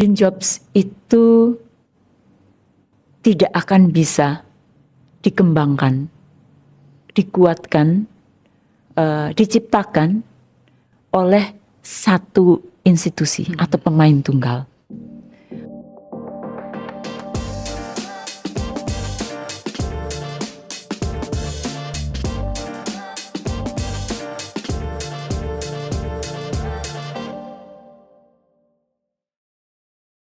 Green jobs itu tidak akan bisa dikembangkan, dikuatkan, diciptakan oleh satu institusi atau pemain tunggal.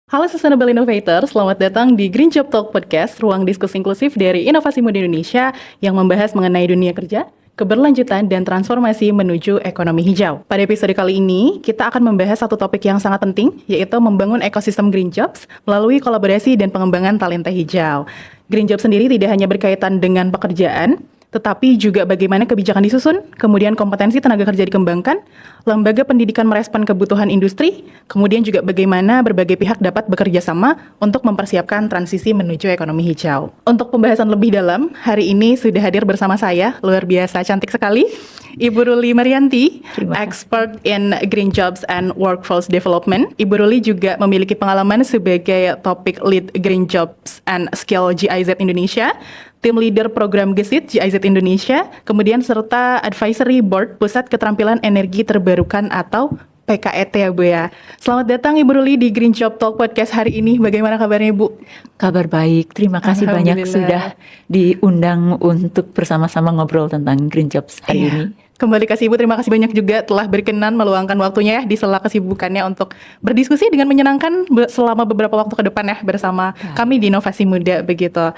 Halo Sustainable Innovator, selamat datang di Green Job Talk Podcast, ruang diskusi inklusif dari Inovasi Muda Indonesia yang membahas mengenai dunia kerja, keberlanjutan, dan transformasi menuju ekonomi hijau. Pada episode kali ini, kita akan membahas satu topik yang sangat penting, yaitu membangun ekosistem Green Jobs melalui kolaborasi dan pengembangan talenta hijau. Green Job sendiri tidak hanya berkaitan dengan pekerjaan, tetapi juga bagaimana kebijakan disusun, kemudian kompetensi tenaga kerja dikembangkan, lembaga pendidikan merespon kebutuhan industri, kemudian juga bagaimana berbagai pihak dapat bekerja sama untuk mempersiapkan transisi menuju ekonomi hijau. Untuk pembahasan lebih dalam, hari ini sudah hadir bersama saya, luar biasa cantik sekali, Ibu Ruli Marianti, expert in Green Jobs and Workforce Development. Ibu Ruli juga memiliki pengalaman sebagai Topic Lead Green Jobs and Skill GIZ Indonesia, Tim Leader Program GESIT GIZ Indonesia, kemudian serta Advisory Board Pusat Keterampilan Energi Terbarukan atau PKET ya Bu ya. Selamat datang Ibu Ruli di Green Job Talk Podcast hari ini. Bagaimana kabarnya Ibu? Kabar baik, terima kasih banyak sudah diundang untuk bersama-sama ngobrol tentang Green Jobs hari ini. Kembali kasih Ibu, terima kasih banyak juga telah berkenan meluangkan waktunya ya di sela kesibukannya untuk berdiskusi dengan menyenangkan selama beberapa waktu ke depan ya bersama kami di Inovasi Muda begitu.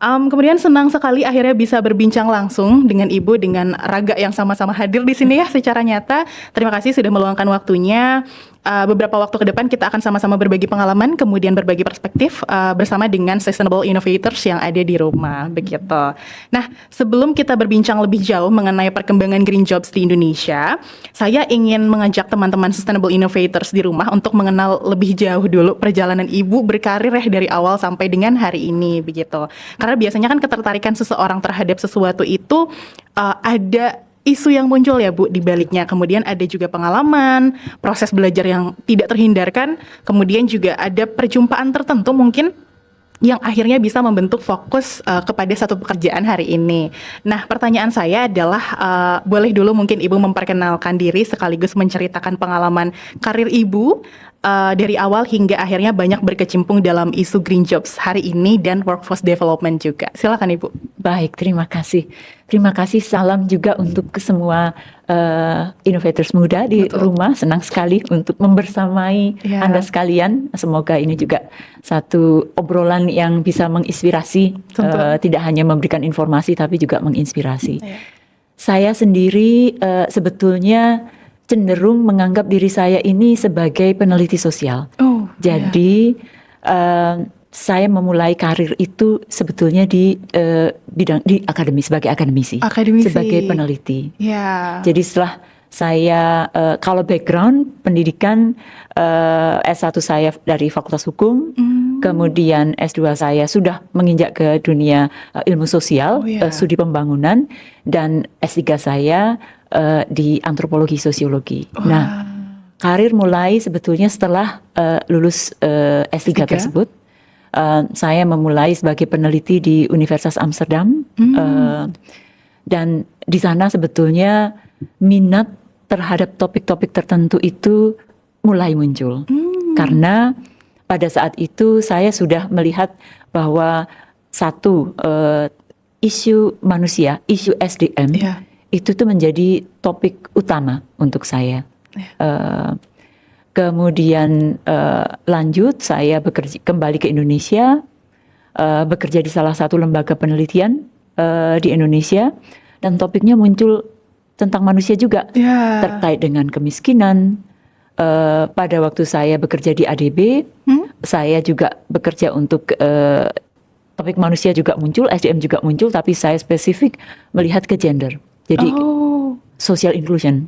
Kemudian senang sekali akhirnya bisa berbincang langsung dengan Ibu dengan raga yang sama-sama hadir di sini ya secara nyata. Terima kasih sudah meluangkan waktunya. Beberapa waktu ke depan kita akan sama-sama berbagi pengalaman, kemudian berbagi perspektif bersama dengan Sustainable Innovators yang ada di rumah begitu. Nah, sebelum kita berbincang lebih jauh mengenai perkembangan Green Jobs di Indonesia, saya ingin mengajak teman-teman Sustainable Innovators di rumah untuk mengenal lebih jauh dulu perjalanan Ibu berkarir ya dari awal sampai dengan hari ini begitu. Karena biasanya kan ketertarikan seseorang terhadap sesuatu itu ada isu yang muncul ya Bu di baliknya. Kemudian ada juga pengalaman, proses belajar yang tidak terhindarkan, kemudian juga ada perjumpaan tertentu mungkin yang akhirnya bisa membentuk fokus kepada satu pekerjaan hari ini. Nah, pertanyaan saya adalah boleh dulu mungkin Ibu memperkenalkan diri sekaligus menceritakan pengalaman karir Ibu dari awal hingga akhirnya banyak berkecimpung dalam isu Green Jobs hari ini dan Workforce Development juga. Silakan Ibu. Baik, terima kasih. Terima kasih, salam juga untuk semua innovators muda di rumah. Senang sekali untuk membersamai Anda sekalian. Semoga ini juga satu obrolan yang bisa menginspirasi, tidak hanya memberikan informasi tapi juga menginspirasi. Saya sendiri sebetulnya cenderung menganggap diri saya ini sebagai peneliti sosial. Jadi saya memulai karir itu sebetulnya di bidang di sebagai akademisi, sebagai peneliti. Jadi setelah saya kalau background pendidikan S1 saya dari Fakultas Hukum, kemudian S2 saya sudah menginjak ke dunia ilmu sosial, studi pembangunan, dan S3 saya di antropologi sosiologi. Nah, karir mulai sebetulnya setelah lulus S3 tersebut. Saya memulai sebagai peneliti di Universitas Amsterdam, dan di sana sebetulnya minat terhadap topik-topik tertentu itu mulai muncul. Karena pada saat itu saya sudah melihat bahwa satu isu manusia, isu SDM, itu tuh menjadi topik utama untuk saya. Kemudian lanjut saya kembali ke Indonesia, bekerja di salah satu lembaga penelitian di Indonesia, dan topiknya muncul tentang manusia juga, terkait dengan kemiskinan. Pada waktu saya bekerja di ADB, saya juga bekerja untuk topik manusia juga muncul, SDM juga muncul, tapi saya spesifik melihat ke gender. Jadi social inclusion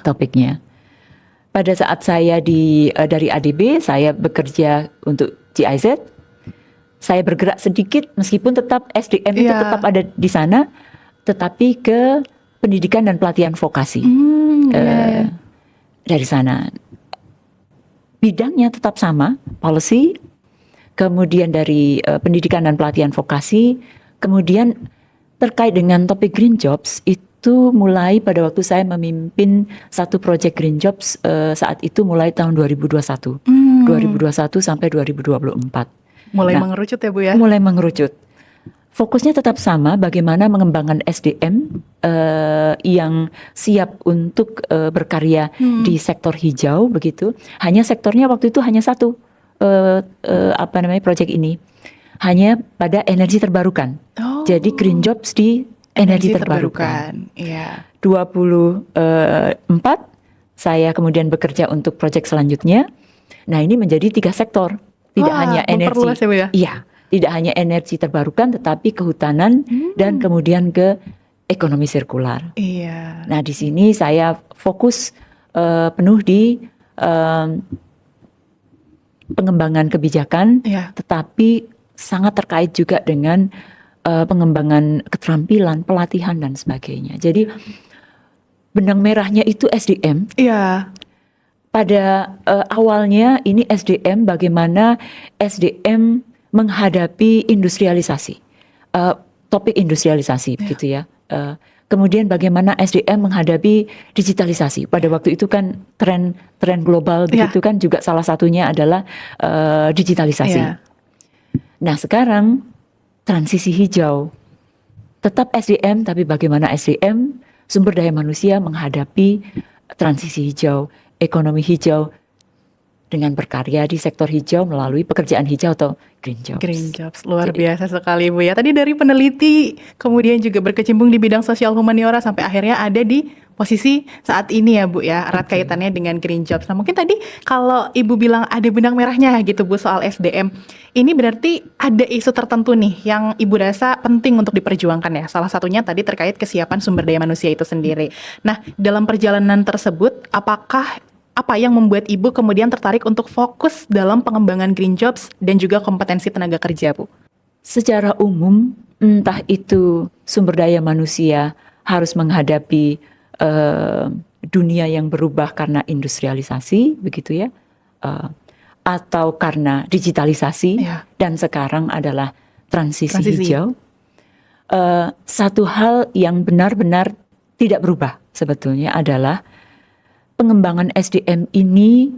topiknya. Pada saat saya dari ADB, saya bekerja untuk GIZ. Saya bergerak sedikit, meskipun tetap SDM itu tetap ada di sana, tetapi ke pendidikan dan pelatihan vokasi dari sana. bidangnya tetap sama, policy, kemudian dari pendidikan dan pelatihan vokasi, kemudian terkait dengan topik green jobs itu mulai pada waktu saya memimpin satu project green jobs saat itu mulai tahun 2021, 2021 sampai 2024. Mulai mengerucut ya Bu ya? Mulai mengerucut. Fokusnya tetap sama, bagaimana mengembangkan SDM yang siap untuk berkarya di sektor hijau begitu. Hanya sektornya waktu itu hanya satu, proyek ini hanya pada energi terbarukan. Jadi green jobs di energi terbarukan. Iya. 24 saya kemudian bekerja untuk proyek selanjutnya. Nah ini menjadi 3 sektor, tidak hanya energi. Ya, Bu ya? Iya. Tidak hanya energi terbarukan, tetapi kehutanan dan kemudian ke ekonomi sirkular. Iya. Nah, di sini saya fokus penuh di pengembangan kebijakan, tetapi sangat terkait juga dengan pengembangan keterampilan, pelatihan dan sebagainya. Jadi benang merahnya itu SDM. Iya. Pada awalnya ini SDM, bagaimana SDM menghadapi industrialisasi, topik industrialisasi begitu ya. Kemudian bagaimana SDM menghadapi digitalisasi. Pada waktu itu kan tren global begitu kan juga salah satunya adalah digitalisasi. Nah sekarang transisi hijau, tetap SDM tapi bagaimana SDM sumber daya manusia menghadapi transisi hijau, ekonomi hijau, dengan berkarya di sektor hijau melalui pekerjaan hijau atau green jobs. Green jobs, luar biasa sekali Bu ya. Tadi dari peneliti, kemudian juga berkecimpung di bidang sosial humaniora sampai akhirnya ada di posisi saat ini ya Bu ya, erat kaitannya dengan green jobs. Nah mungkin tadi kalau Ibu bilang ada benang merahnya gitu Bu soal SDM, ini berarti ada isu tertentu nih yang Ibu rasa penting untuk diperjuangkan ya. Salah satunya tadi terkait kesiapan sumber daya manusia itu sendiri. Nah dalam perjalanan tersebut, apa yang membuat Ibu kemudian tertarik untuk fokus dalam pengembangan green jobs dan juga kompetensi tenaga kerja, Bu? Secara umum, entah itu sumber daya manusia harus menghadapi dunia yang berubah karena industrialisasi, begitu ya, atau karena digitalisasi, dan sekarang adalah transisi hijau. Satu hal yang benar-benar tidak berubah sebetulnya adalah pengembangan SDM ini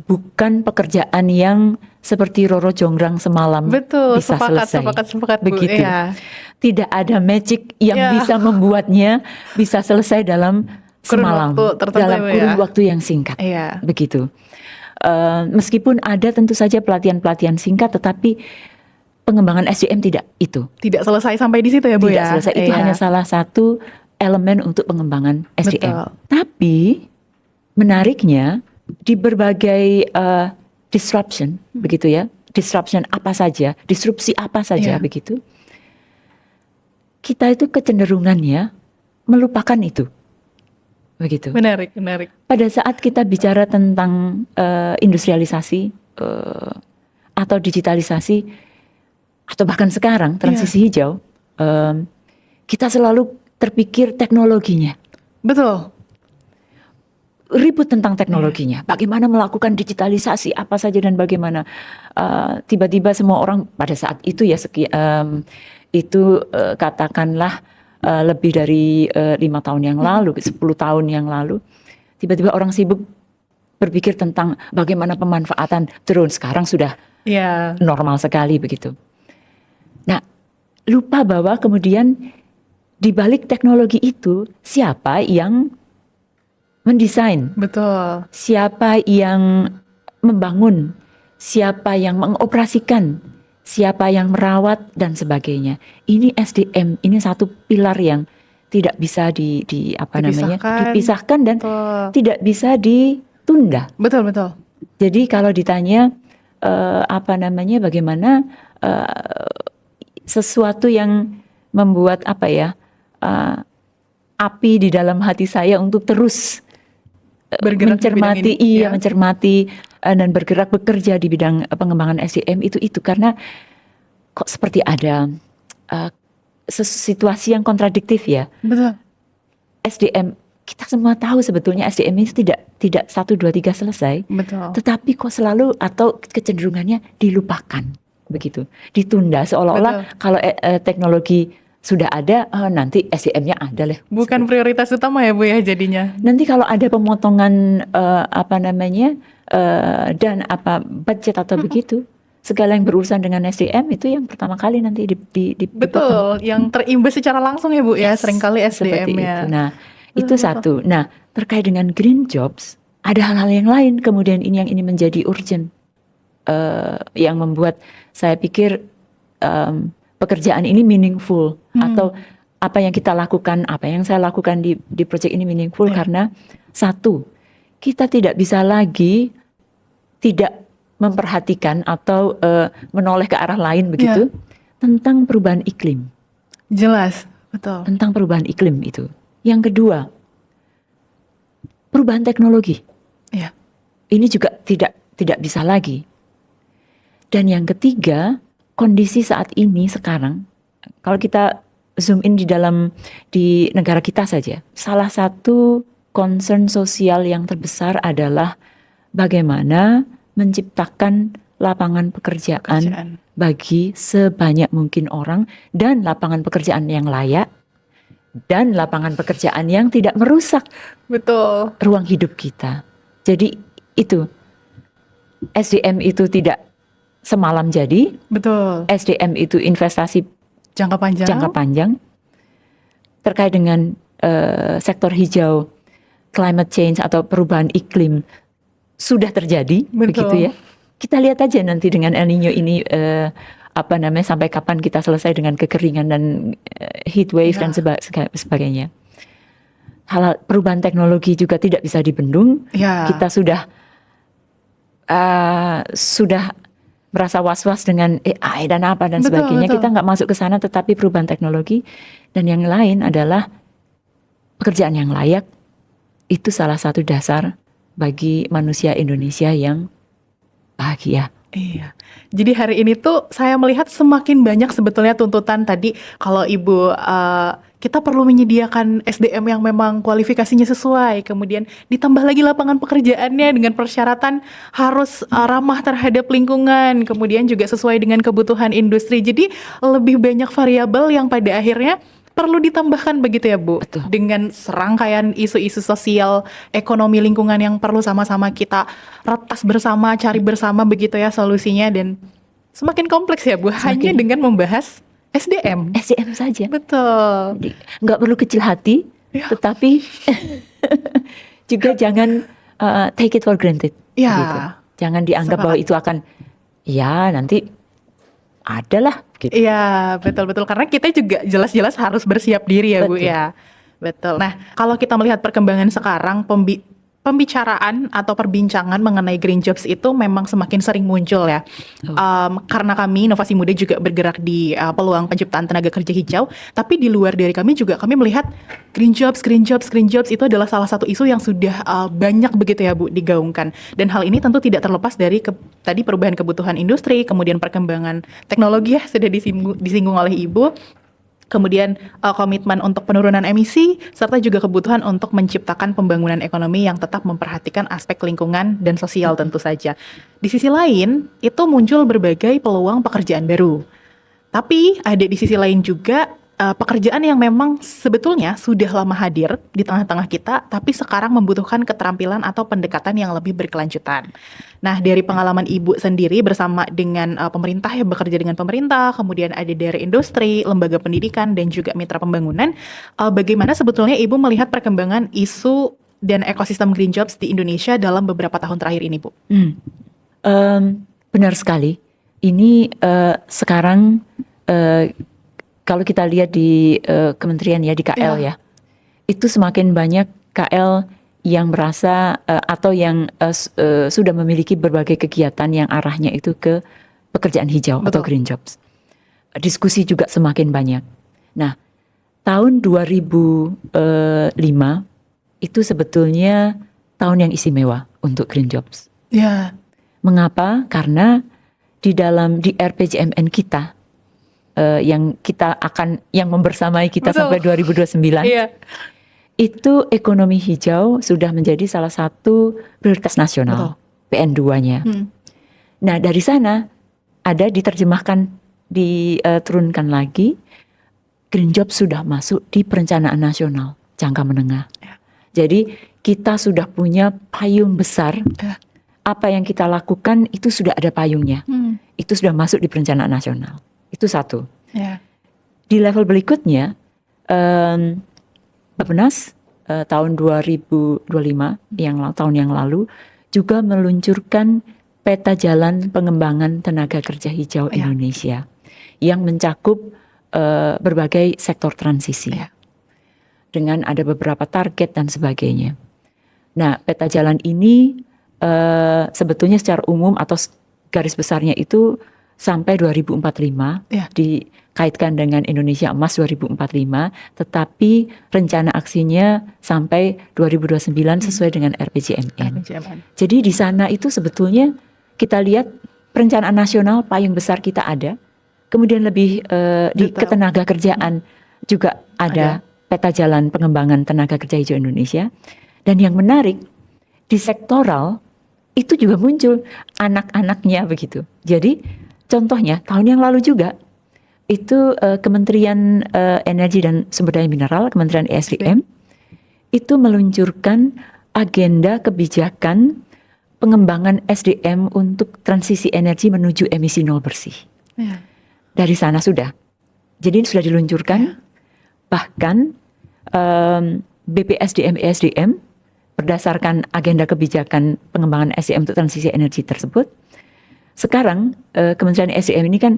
bukan pekerjaan yang seperti Roro Jonggrang semalam. Betul, bisa selesai. Sepakat, begitu. Bu. Iya. Tidak ada magic yang bisa membuatnya bisa selesai dalam semalam, dalam kurun waktu yang singkat. Iya. Begitu. Meskipun ada tentu saja pelatihan-pelatihan singkat, tetapi pengembangan SDM tidak itu. Tidak selesai sampai di situ ya Bu tidak ya? Tidak selesai, itu hanya salah satu elemen untuk pengembangan SDM. Betul. Tapi menariknya di berbagai disruption, begitu ya, disruption apa saja, disrupsi apa saja begitu, kita itu kecenderungannya melupakan itu, begitu. Menarik. Pada saat kita bicara tentang industrialisasi atau digitalisasi atau bahkan sekarang transisi hijau, kita selalu terpikir teknologinya. Betul. Ribut tentang teknologinya. Bagaimana melakukan digitalisasi apa saja dan bagaimana tiba-tiba semua orang pada saat itu ya katakanlah lebih dari 5 tahun yang lalu, 10 tahun yang lalu, tiba-tiba orang sibuk berpikir tentang bagaimana pemanfaatan drone. Sekarang sudah normal sekali begitu. Nah, lupa bahwa kemudian di balik teknologi itu, siapa yang mendesain? Betul. Siapa yang membangun? Siapa yang mengoperasikan? Siapa yang merawat dan sebagainya? Ini SDM, ini satu pilar yang tidak bisa dipisahkan dan tidak bisa ditunda. Betul. Jadi kalau ditanya bagaimana sesuatu yang membuat api di dalam hati saya untuk terus mencermati dan bergerak bekerja di bidang pengembangan SDM itu karena kok seperti ada situasi yang kontradiktif ya. Betul. SDM kita semua tahu sebetulnya SDM itu tidak 1, 2, 3 selesai. Betul. Tetapi kok selalu atau kecenderungannya dilupakan begitu, ditunda seolah-olah kalau teknologi sudah ada, nanti SDM-nya ada lah. Bukan prioritas utama ya Bu ya jadinya. Nanti kalau ada pemotongan dan budget atau begitu, segala yang berurusan dengan SDM itu yang pertama kali nanti Betul, yang terimbas secara langsung ya Bu ya, seringkali SDM-nya. Nah, itu satu. Nah, terkait dengan green jobs, ada hal-hal yang lain kemudian yang ini menjadi urgent, yang membuat saya pikir pekerjaan ini meaningful, atau apa yang kita lakukan, apa yang saya lakukan di project ini meaningful karena satu, kita tidak bisa lagi tidak memperhatikan atau menoleh ke arah lain begitu tentang perubahan iklim. Jelas, betul. Tentang perubahan iklim itu. Yang kedua, perubahan teknologi. Ya. Ini juga tidak bisa lagi. Dan yang ketiga, kondisi saat ini sekarang, kalau kita zoom in di negara kita saja, salah satu concern sosial yang terbesar adalah bagaimana menciptakan lapangan pekerjaan bagi sebanyak mungkin orang, dan lapangan pekerjaan yang layak, dan lapangan pekerjaan yang tidak merusak ruang hidup kita. Jadi itu, SDM itu tidak semalam jadi. Betul. SDM itu investasi jangka panjang. Terkait dengan sektor hijau, climate change atau perubahan iklim sudah terjadi. Betul. Begitu ya. Kita lihat aja nanti dengan El Nino ini sampai kapan kita selesai dengan kekeringan dan heat wave dan sebagainya. Hal perubahan teknologi juga tidak bisa dibendung. Kita sudah merasa was-was dengan AI dan apa dan sebagainya. Kita nggak masuk ke sana, tetapi perubahan teknologi dan yang lain adalah pekerjaan yang layak. Itu salah satu dasar bagi manusia Indonesia yang bahagia. Iya, jadi hari ini tuh saya melihat semakin banyak sebetulnya tuntutan tadi. Kalau Ibu, kita perlu menyediakan SDM yang memang kualifikasinya sesuai, kemudian ditambah lagi lapangan pekerjaannya dengan persyaratan harus ramah terhadap lingkungan, kemudian juga sesuai dengan kebutuhan industri. Jadi lebih banyak variabel yang pada akhirnya perlu ditambahkan begitu ya Bu. Betul. Dengan serangkaian isu-isu sosial, ekonomi lingkungan yang perlu sama-sama kita retas bersama, cari bersama begitu ya solusinya, dan semakin kompleks ya Bu, hanya dengan membahas SDM saja. Betul. Jadi nggak perlu kecil hati, tetapi juga jangan take it for granted. Ya. Gitu. Jangan dianggap bahwa itu akan nanti adalah gitu. Iya, betul-betul, karena kita juga jelas-jelas harus bersiap diri ya Bu ya. Betul. Nah, kalau kita melihat perkembangan sekarang, pembicaraan atau perbincangan mengenai green jobs itu memang semakin sering muncul ya. Karena kami Inovasi Muda juga bergerak di peluang penciptaan tenaga kerja hijau, tapi di luar dari kami juga kami melihat green jobs itu adalah salah satu isu yang sudah banyak begitu ya Bu digaungkan. Dan hal ini tentu tidak terlepas dari tadi perubahan kebutuhan industri, kemudian perkembangan teknologi ya sudah disinggung oleh Ibu. Kemudian komitmen untuk penurunan emisi, serta juga kebutuhan untuk menciptakan pembangunan ekonomi yang tetap memperhatikan aspek lingkungan dan sosial tentu saja. Di sisi lain, itu muncul berbagai peluang pekerjaan baru. Tapi ada di sisi lain juga pekerjaan yang memang sebetulnya sudah lama hadir di tengah-tengah kita, tapi sekarang membutuhkan keterampilan atau pendekatan yang lebih berkelanjutan. Nah, dari pengalaman Ibu sendiri bersama dengan pemerintah ya, bekerja dengan pemerintah, kemudian ada dari industri, lembaga pendidikan, dan juga mitra pembangunan, bagaimana sebetulnya Ibu melihat perkembangan isu dan ekosistem green jobs di Indonesia dalam beberapa tahun terakhir ini, Bu? Benar sekali. Ini sekarang kalau kita lihat di kementerian ya, di KL ya, itu semakin banyak KL yang merasa atau yang sudah memiliki berbagai kegiatan yang arahnya itu ke pekerjaan hijau. Betul. Atau green jobs. Diskusi juga semakin banyak. Nah, tahun 2005 itu sebetulnya tahun yang istimewa untuk green jobs. Ya. Mengapa? Karena di RPJMN kita yang membersamai kita sampai 2029. itu ekonomi hijau sudah menjadi salah satu prioritas nasional PN2-nya. Nah, dari sana ada diterjemahkan, diturunkan lagi, Green Job sudah masuk di perencanaan nasional jangka menengah. Jadi kita sudah punya payung besar. Apa yang kita lakukan itu sudah ada payungnya. Itu sudah masuk di perencanaan nasional. Itu satu. Di level berikutnya, Bappenas tahun 2025 tahun yang lalu juga meluncurkan peta jalan pengembangan tenaga kerja hijau Indonesia yang mencakup berbagai sektor transisi dengan ada beberapa target dan sebagainya. Nah, peta jalan ini sebetulnya secara umum atau garis besarnya itu sampai 2045 dikaitkan dengan Indonesia Emas 2045, tetapi rencana aksinya sampai 2029 sesuai dengan RPJMN. Jadi di sana itu sebetulnya kita lihat perencanaan nasional payung besar kita ada, kemudian lebih di ketenaga kerjaan juga ada peta jalan pengembangan tenaga kerja hijau Indonesia. Dan yang menarik di sektoral itu juga muncul anak-anaknya begitu. Jadi contohnya tahun yang lalu juga itu Kementerian Energi dan Sumber Daya Mineral, Kementerian ESDM itu meluncurkan agenda kebijakan pengembangan SDM untuk transisi energi menuju emisi nol bersih. Dari sana sudah. Jadi ini sudah diluncurkan. Bahkan BPSDM ESDM berdasarkan agenda kebijakan pengembangan SDM untuk transisi energi tersebut. Sekarang Kementerian SDM ini kan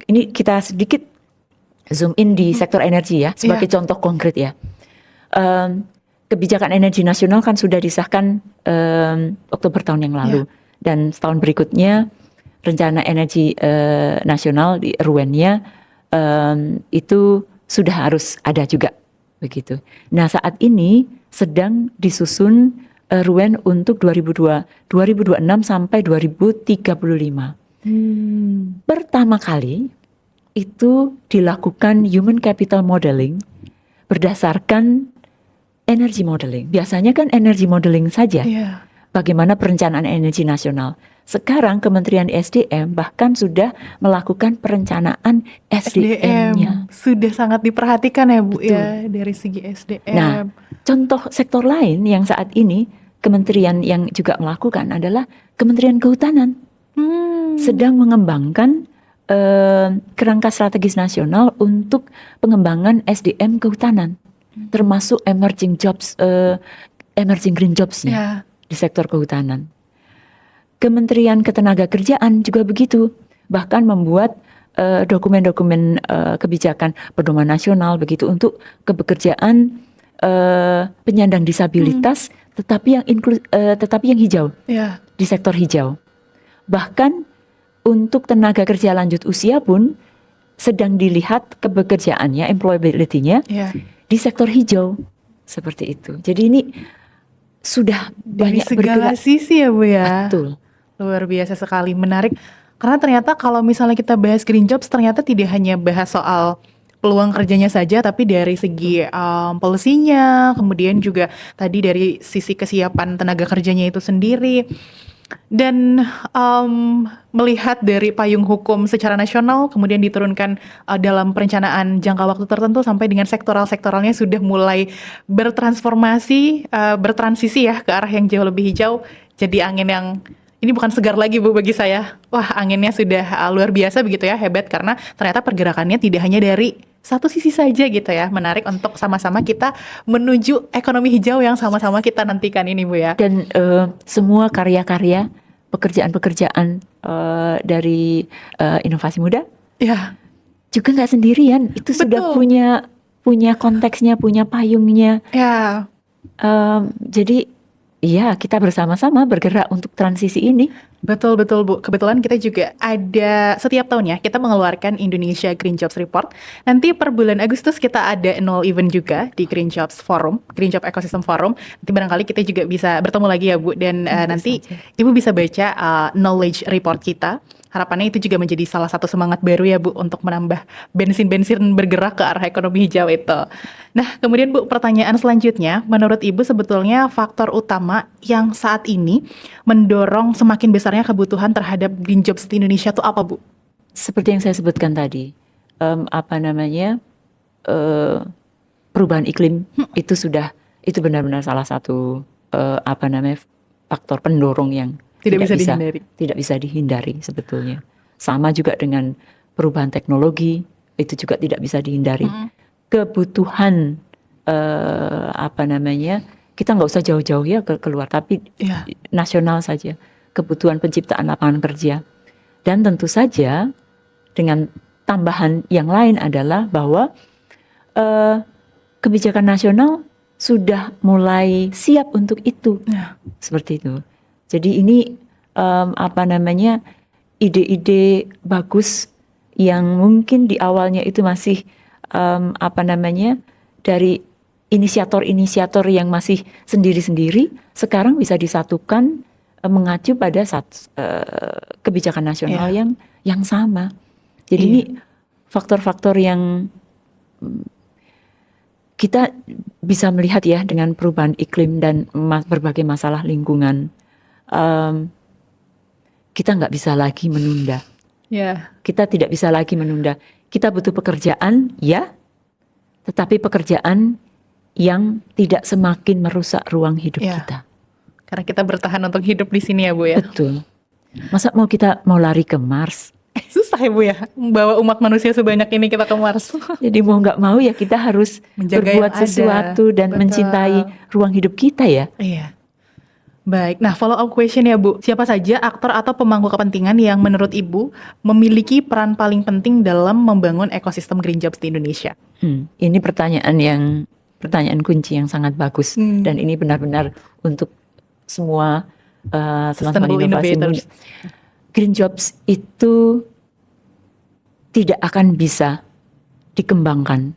ini kita sedikit zoom in di sektor energi ya sebagai contoh konkret ya. Kebijakan energi nasional kan sudah disahkan Oktober tahun yang lalu dan setahun berikutnya rencana energi nasional di RUEN-nya itu sudah harus ada juga begitu. Nah, saat ini sedang disusun RUEN untuk 2026 sampai 2035. Pertama kali itu dilakukan human capital modeling berdasarkan energy modeling. Biasanya kan energy modeling saja. Bagaimana perencanaan energi nasional. Sekarang Kementerian SDM bahkan sudah melakukan perencanaan SDM-nya. Sudah sangat diperhatikan ya Bu. Ya dari segi SDM. Nah, contoh sektor lain yang saat ini kementerian yang juga melakukan adalah Kementerian Kehutanan. Sedang mengembangkan kerangka strategis nasional untuk pengembangan SDM kehutanan, termasuk emerging jobs, emerging green jobs-nya di sektor kehutanan. Kementerian Ketenagakerjaan juga begitu, bahkan membuat dokumen-dokumen kebijakan pedoman nasional begitu untuk kepekerjaan penyandang disabilitas, tetapi yang hijau di sektor hijau. Bahkan untuk tenaga kerja lanjut usia pun sedang dilihat kepekerjaannya, employability-nya di sektor hijau seperti itu. Jadi ini sudah dari banyak segala sisi ya Bu ya. Betul. Luar biasa sekali, menarik. Karena ternyata kalau misalnya kita bahas green jobs, ternyata tidak hanya bahas soal peluang kerjanya saja, tapi dari segi policy-nya, kemudian juga tadi dari sisi kesiapan tenaga kerjanya itu sendiri. Dan melihat dari payung hukum secara nasional, kemudian diturunkan dalam perencanaan jangka waktu tertentu sampai dengan sektoralnya sudah mulai bertransformasi, bertransisi ya ke arah yang jauh lebih hijau. Jadi angin yang ini bukan segar lagi Bu bagi saya. Wah, anginnya sudah luar biasa begitu ya, hebat karena ternyata pergerakannya tidak hanya dari satu sisi saja gitu ya. Menarik untuk sama-sama kita menuju ekonomi hijau yang sama-sama kita nantikan ini Bu ya. Dan semua karya-karya, pekerjaan-pekerjaan dari inovasi muda juga nggak sendirian. Itu sudah punya konteksnya, punya payungnya. Jadi iya, kita bersama-sama bergerak untuk transisi ini. Betul Bu. Kebetulan kita juga ada setiap tahun ya kita mengeluarkan Indonesia Green Jobs Report. Nanti per bulan Agustus kita ada annual event juga di Green Jobs Forum, Green Job Ecosystem Forum. Nanti barangkali kita juga bisa bertemu lagi ya Bu. Dan nanti Ibu bisa baca knowledge report kita Harapannya itu juga menjadi salah satu semangat baru ya Bu untuk menambah bensin-bensin bergerak ke arah ekonomi hijau itu. Nah kemudian Bu, pertanyaan selanjutnya, menurut Ibu sebetulnya faktor utama yang saat ini mendorong semakin besarnya kebutuhan terhadap green jobs di Indonesia itu apa Bu? Seperti yang saya sebutkan tadi, perubahan iklim itu benar-benar salah satu faktor pendorong yang tidak bisa dihindari sebetulnya. Sama juga dengan perubahan teknologi, itu juga tidak bisa dihindari. Kebutuhan kita nggak usah jauh-jauh ya keluar, tapi nasional saja, kebutuhan penciptaan lapangan kerja. Dan tentu saja dengan tambahan yang lain adalah bahwa kebijakan nasional sudah mulai siap untuk itu, seperti itu. Jadi ini ide-ide bagus yang mungkin di awalnya itu masih dari inisiator-inisiator yang masih sendiri-sendiri, sekarang bisa disatukan mengacu pada kebijakan nasional yang sama. Jadi ini faktor-faktor yang kita bisa melihat ya dengan perubahan iklim dan berbagai masalah lingkungan. Kita nggak bisa lagi menunda. Kita tidak bisa lagi menunda. Kita butuh pekerjaan, ya, tetapi pekerjaan yang tidak semakin merusak ruang hidup kita. Karena kita bertahan untuk hidup di sini ya Bu ya. Betul. Masa kita mau lari ke Mars? Susah ya Bu ya, membawa umat manusia sebanyak ini kita ke Mars. Jadi mau nggak mau ya kita harus berbuat sesuatu dan mencintai ruang hidup kita ya. Iya. Baik, nah follow up question ya Bu, siapa saja aktor atau pemangku kepentingan yang menurut Ibu memiliki peran paling penting dalam membangun ekosistem green jobs di Indonesia? Ini pertanyaan kunci yang sangat bagus, dan ini benar-benar untuk semua Sustainable innovators. Green jobs itu tidak akan bisa dikembangkan,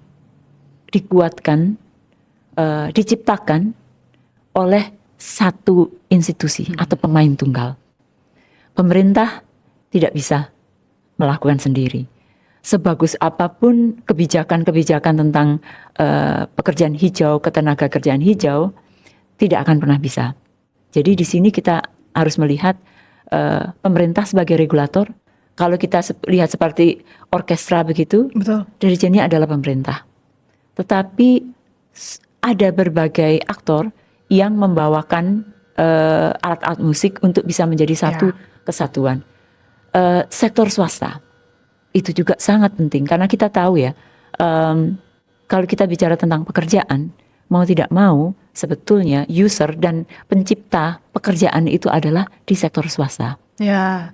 dikuatkan, diciptakan oleh satu institusi atau pemain tunggal. Pemerintah tidak bisa melakukan sendiri. Sebagus apapun kebijakan-kebijakan tentang pekerjaan hijau, ketenaga kerjaan hijau, tidak akan pernah bisa. Jadi di sini kita harus melihat pemerintah sebagai regulator. Kalau kita lihat seperti orkestra begitu, betul, dirijennya adalah pemerintah. Tetapi ada berbagai aktor yang membawakan alat-alat musik untuk bisa menjadi satu kesatuan. Sektor swasta itu juga sangat penting karena kita tahu ya, kalau kita bicara tentang pekerjaan, mau tidak mau sebetulnya user dan pencipta pekerjaan itu adalah di sektor swasta,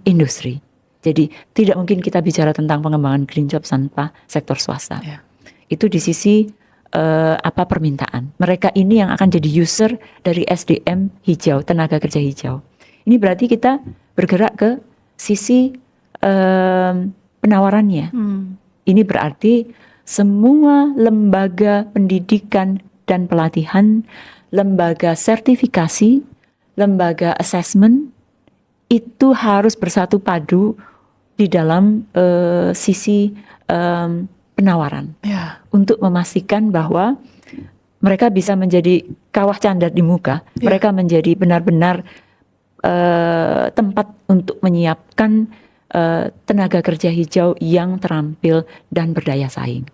industri. Jadi tidak mungkin kita bicara tentang pengembangan green job tanpa sektor swasta. Itu di sisi permintaan. Mereka ini yang akan jadi user dari SDM hijau, tenaga kerja hijau. Ini berarti kita bergerak ke sisi penawarannya. Ini berarti semua lembaga pendidikan dan pelatihan, lembaga sertifikasi, lembaga assessment itu harus bersatu padu di dalam sisi penawaran untuk memastikan bahwa mereka bisa menjadi kawah candar di muka, mereka menjadi benar-benar tempat untuk menyiapkan tenaga kerja hijau yang terampil dan berdaya saing.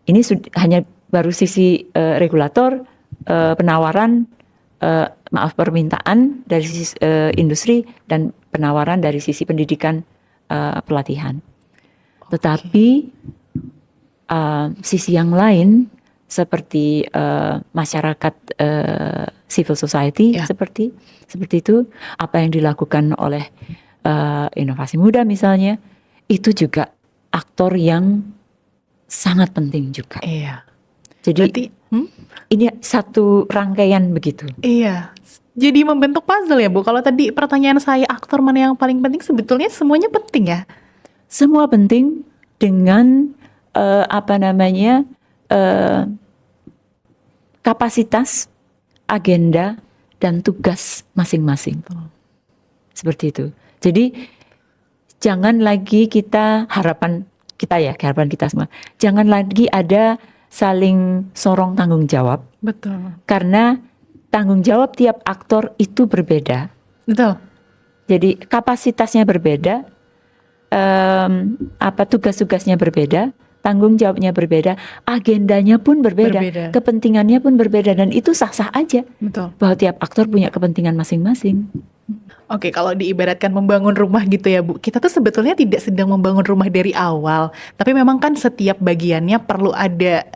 Ini hanya baru sisi regulator, penawaran, permintaan dari sisi industri dan penawaran dari sisi pendidikan, pelatihan. Tetapi sisi yang lain seperti masyarakat, civil society seperti itu, apa yang dilakukan oleh Inovasi Muda misalnya, itu juga aktor yang sangat penting juga. Jadi berarti, ini satu rangkaian begitu. Jadi membentuk puzzle ya Bu. Kalau tadi pertanyaan saya aktor mana yang paling penting, sebetulnya semuanya penting ya. Semua penting dengan kapasitas, agenda dan tugas masing-masing. Seperti itu. Jadi jangan lagi harapan kita semua, jangan lagi ada saling sorong tanggung jawab. Betul. Karena tanggung jawab tiap aktor itu berbeda. Betul. Jadi kapasitasnya berbeda, tugas-tugasnya berbeda, tanggung jawabnya berbeda, agendanya pun berbeda, kepentingannya pun berbeda, dan itu sah-sah aja. Betul. Bahwa tiap aktor punya kepentingan masing-masing. Oke, kalau diibaratkan membangun rumah gitu ya Bu, kita tuh sebetulnya tidak sedang membangun rumah dari awal, tapi memang kan setiap bagiannya perlu ada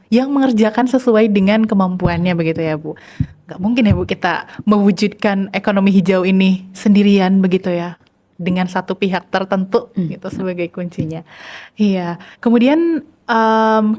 yang mengerjakan sesuai dengan kemampuannya begitu ya Bu. Gak mungkin ya Bu kita mewujudkan ekonomi hijau ini sendirian begitu ya, dengan satu pihak tertentu gitu sebagai kuncinya. Iya, kemudian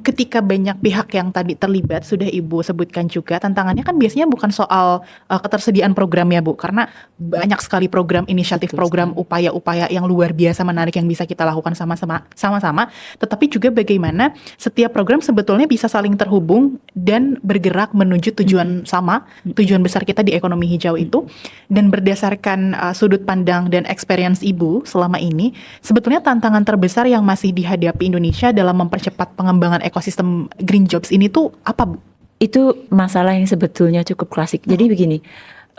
ketika banyak pihak yang tadi terlibat, sudah Ibu sebutkan juga, tantangannya kan biasanya bukan soal ketersediaan program ya Bu, karena banyak sekali program, inisiatif program, upaya-upaya yang luar biasa menarik yang bisa kita lakukan sama-sama, tetapi juga bagaimana setiap program sebetulnya bisa saling terhubung dan bergerak menuju tujuan sama, tujuan besar kita di ekonomi hijau itu. Dan berdasarkan sudut pandang dan experience Ibu selama ini, sebetulnya tantangan terbesar yang masih dihadapi Indonesia dalam mempercepat pengembangan ekosistem green jobs ini tuh apa Bu? Itu masalah yang sebetulnya cukup klasik. Jadi begini,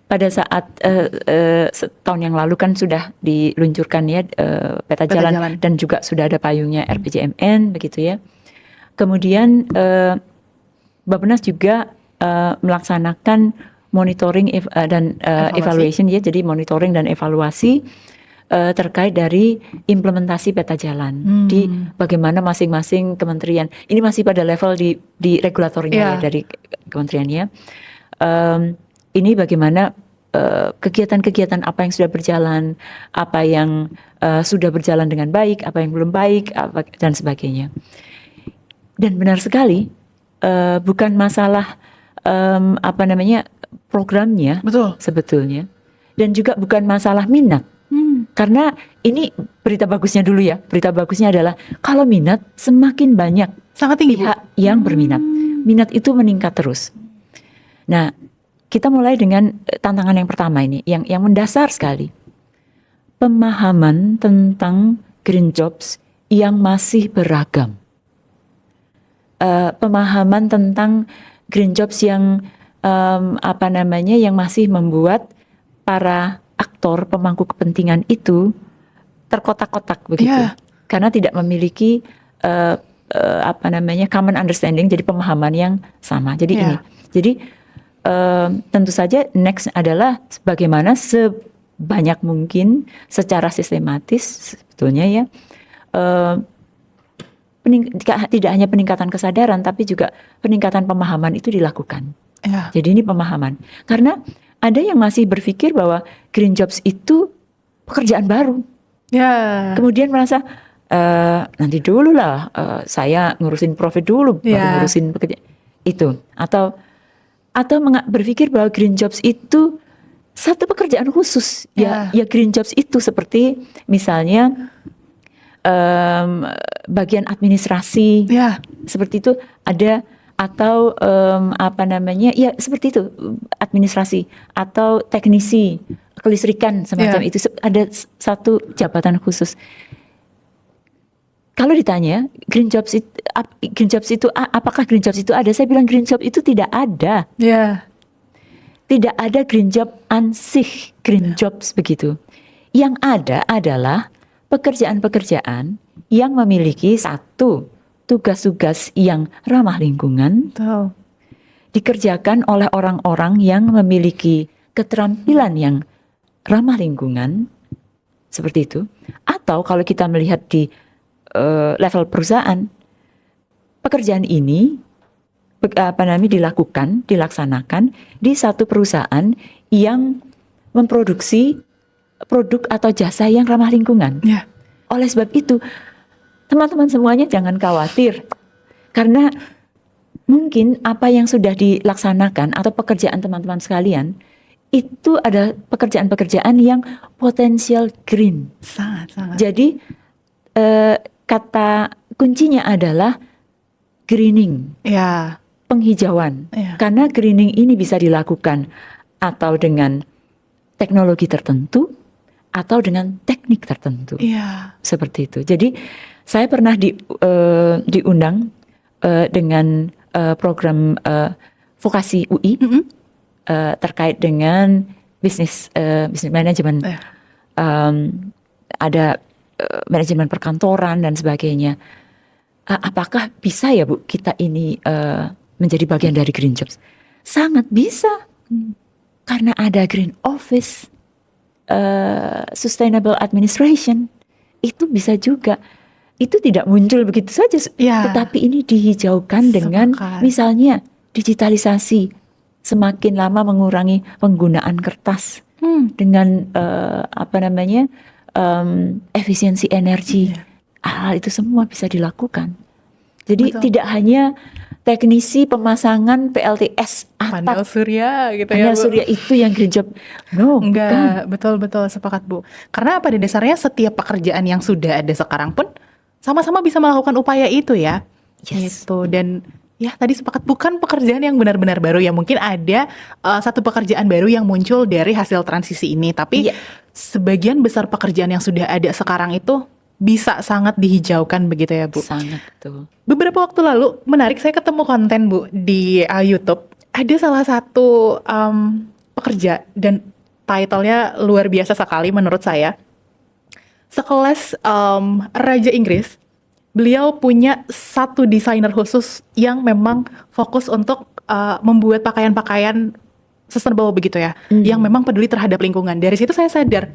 pada saat setahun yang lalu kan sudah diluncurkan ya peta jalan dan juga sudah ada payungnya RPJMN begitu ya. Kemudian Bappenas juga melaksanakan monitoring dan evaluation ya, jadi monitoring dan evaluasi terkait dari implementasi peta jalan di bagaimana masing-masing kementerian. Ini masih pada level di regulatornya ya, dari kementeriannya. Ini bagaimana kegiatan-kegiatan apa yang sudah berjalan, apa yang sudah berjalan dengan baik, apa yang belum baik, dan sebagainya. Dan benar sekali, bukan masalah programnya. Betul. Sebetulnya, dan juga bukan masalah minat. Karena ini berita bagusnya dulu ya. Berita bagusnya adalah kalau minat semakin banyak sangat tinggi pihak yang berminat. Minat itu meningkat terus. Nah, kita mulai dengan tantangan yang pertama ini, yang mendasar sekali. Pemahaman tentang green jobs yang masih beragam. Pemahaman tentang green jobs yang yang masih membuat para aktor pemangku kepentingan itu terkotak-kotak begitu, karena tidak memiliki common understanding, jadi pemahaman yang sama. Jadi tentu saja next adalah bagaimana sebanyak mungkin secara sistematis sebetulnya ya, tidak hanya peningkatan kesadaran tapi juga peningkatan pemahaman itu dilakukan. Jadi ini pemahaman, karena ada yang masih berpikir bahwa green jobs itu pekerjaan baru. Kemudian merasa nanti dulu lah, saya ngurusin profit dulu, baru ngurusin pekerjaan itu. Atau berpikir bahwa green jobs itu satu pekerjaan khusus. Ya green jobs itu seperti misalnya bagian administrasi, seperti itu ada. Atau seperti itu, administrasi atau teknisi kelistrikan semacam itu, ada satu jabatan khusus. Kalau ditanya green jobs itu apakah green jobs itu ada, saya bilang green job itu tidak ada. Tidak ada green job ansih, green jobs begitu. Yang ada adalah pekerjaan-pekerjaan yang memiliki satu tugas-tugas yang ramah lingkungan, dikerjakan oleh orang-orang yang memiliki keterampilan yang ramah lingkungan, seperti itu. Atau kalau kita melihat di level perusahaan, pekerjaan ini dilaksanakan di satu perusahaan yang memproduksi produk atau jasa yang ramah lingkungan. Oleh sebab itu, teman-teman semuanya jangan khawatir, karena mungkin apa yang sudah dilaksanakan atau pekerjaan teman-teman sekalian itu ada pekerjaan-pekerjaan yang potensial green. Sangat. Jadi kata kuncinya adalah greening, penghijauan. Karena greening ini bisa dilakukan atau dengan teknologi tertentu atau dengan teknik tertentu. Iya. Seperti itu. Jadi saya pernah diundang dengan program vokasi UI terkait dengan bisnis manajemen. Ada manajemen perkantoran dan sebagainya. Apakah bisa ya Bu kita ini menjadi bagian dari Green Jobs? Sangat bisa. Karena ada Green Office, Sustainable Administration, itu bisa juga. Itu tidak muncul begitu saja, tetapi ini dihijaukan dengan misalnya digitalisasi, semakin lama mengurangi penggunaan kertas dengan efisiensi energi. Hal itu semua bisa dilakukan. Jadi tidak hanya teknisi pemasangan PLTS atap, panel surya gitu panel ya Bu. surya itu yang Green Job. No, enggak, betul sepakat Bu. Karena pada dasarnya setiap pekerjaan yang sudah ada sekarang pun sama-sama bisa melakukan upaya itu ya. Yes. Gitu. Dan ya tadi sepakat, bukan pekerjaan yang benar-benar baru ya. Mungkin ada satu pekerjaan baru yang muncul dari hasil transisi ini. Tapi sebagian besar pekerjaan yang sudah ada sekarang itu bisa sangat dihijaukan begitu ya Bu. Sangat betul. Beberapa waktu lalu menarik, saya ketemu konten Bu di YouTube. Ada salah satu pekerja dan title-nya luar biasa sekali menurut saya. Sekelas Raja Inggris, beliau punya satu desainer khusus yang memang fokus untuk membuat pakaian-pakaian sustainable begitu ya, yang memang peduli terhadap lingkungan. Dari situ saya sadar,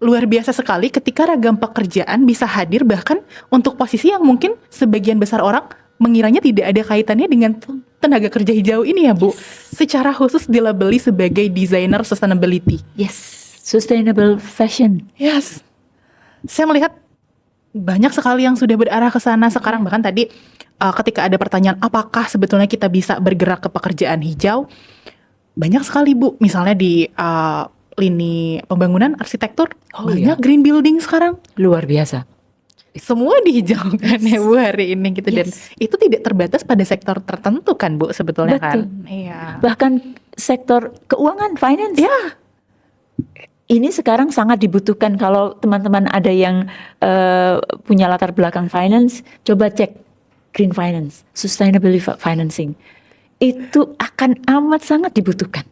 luar biasa sekali ketika ragam pekerjaan bisa hadir bahkan untuk posisi yang mungkin sebagian besar orang mengiranya tidak ada kaitannya dengan tenaga kerja hijau ini ya Bu. Secara khusus dilabeli sebagai designer sustainability. Yes, sustainable fashion. Yes. Saya melihat banyak sekali yang sudah berarah ke sana sekarang. Bahkan tadi ketika ada pertanyaan apakah sebetulnya kita bisa bergerak ke pekerjaan hijau, banyak sekali Bu. Misalnya di lini pembangunan arsitektur, banyak green building sekarang. Luar biasa. Semua dihijaukan ya Bu hari ini gitu. Dan itu tidak terbatas pada sektor tertentu kan Bu sebetulnya. Betul. Kan. Iya. Bahkan sektor keuangan, finance. Ya. Ini sekarang sangat dibutuhkan. Kalau teman-teman ada yang punya latar belakang finance, coba cek green finance, sustainable financing. Itu akan amat sangat dibutuhkan.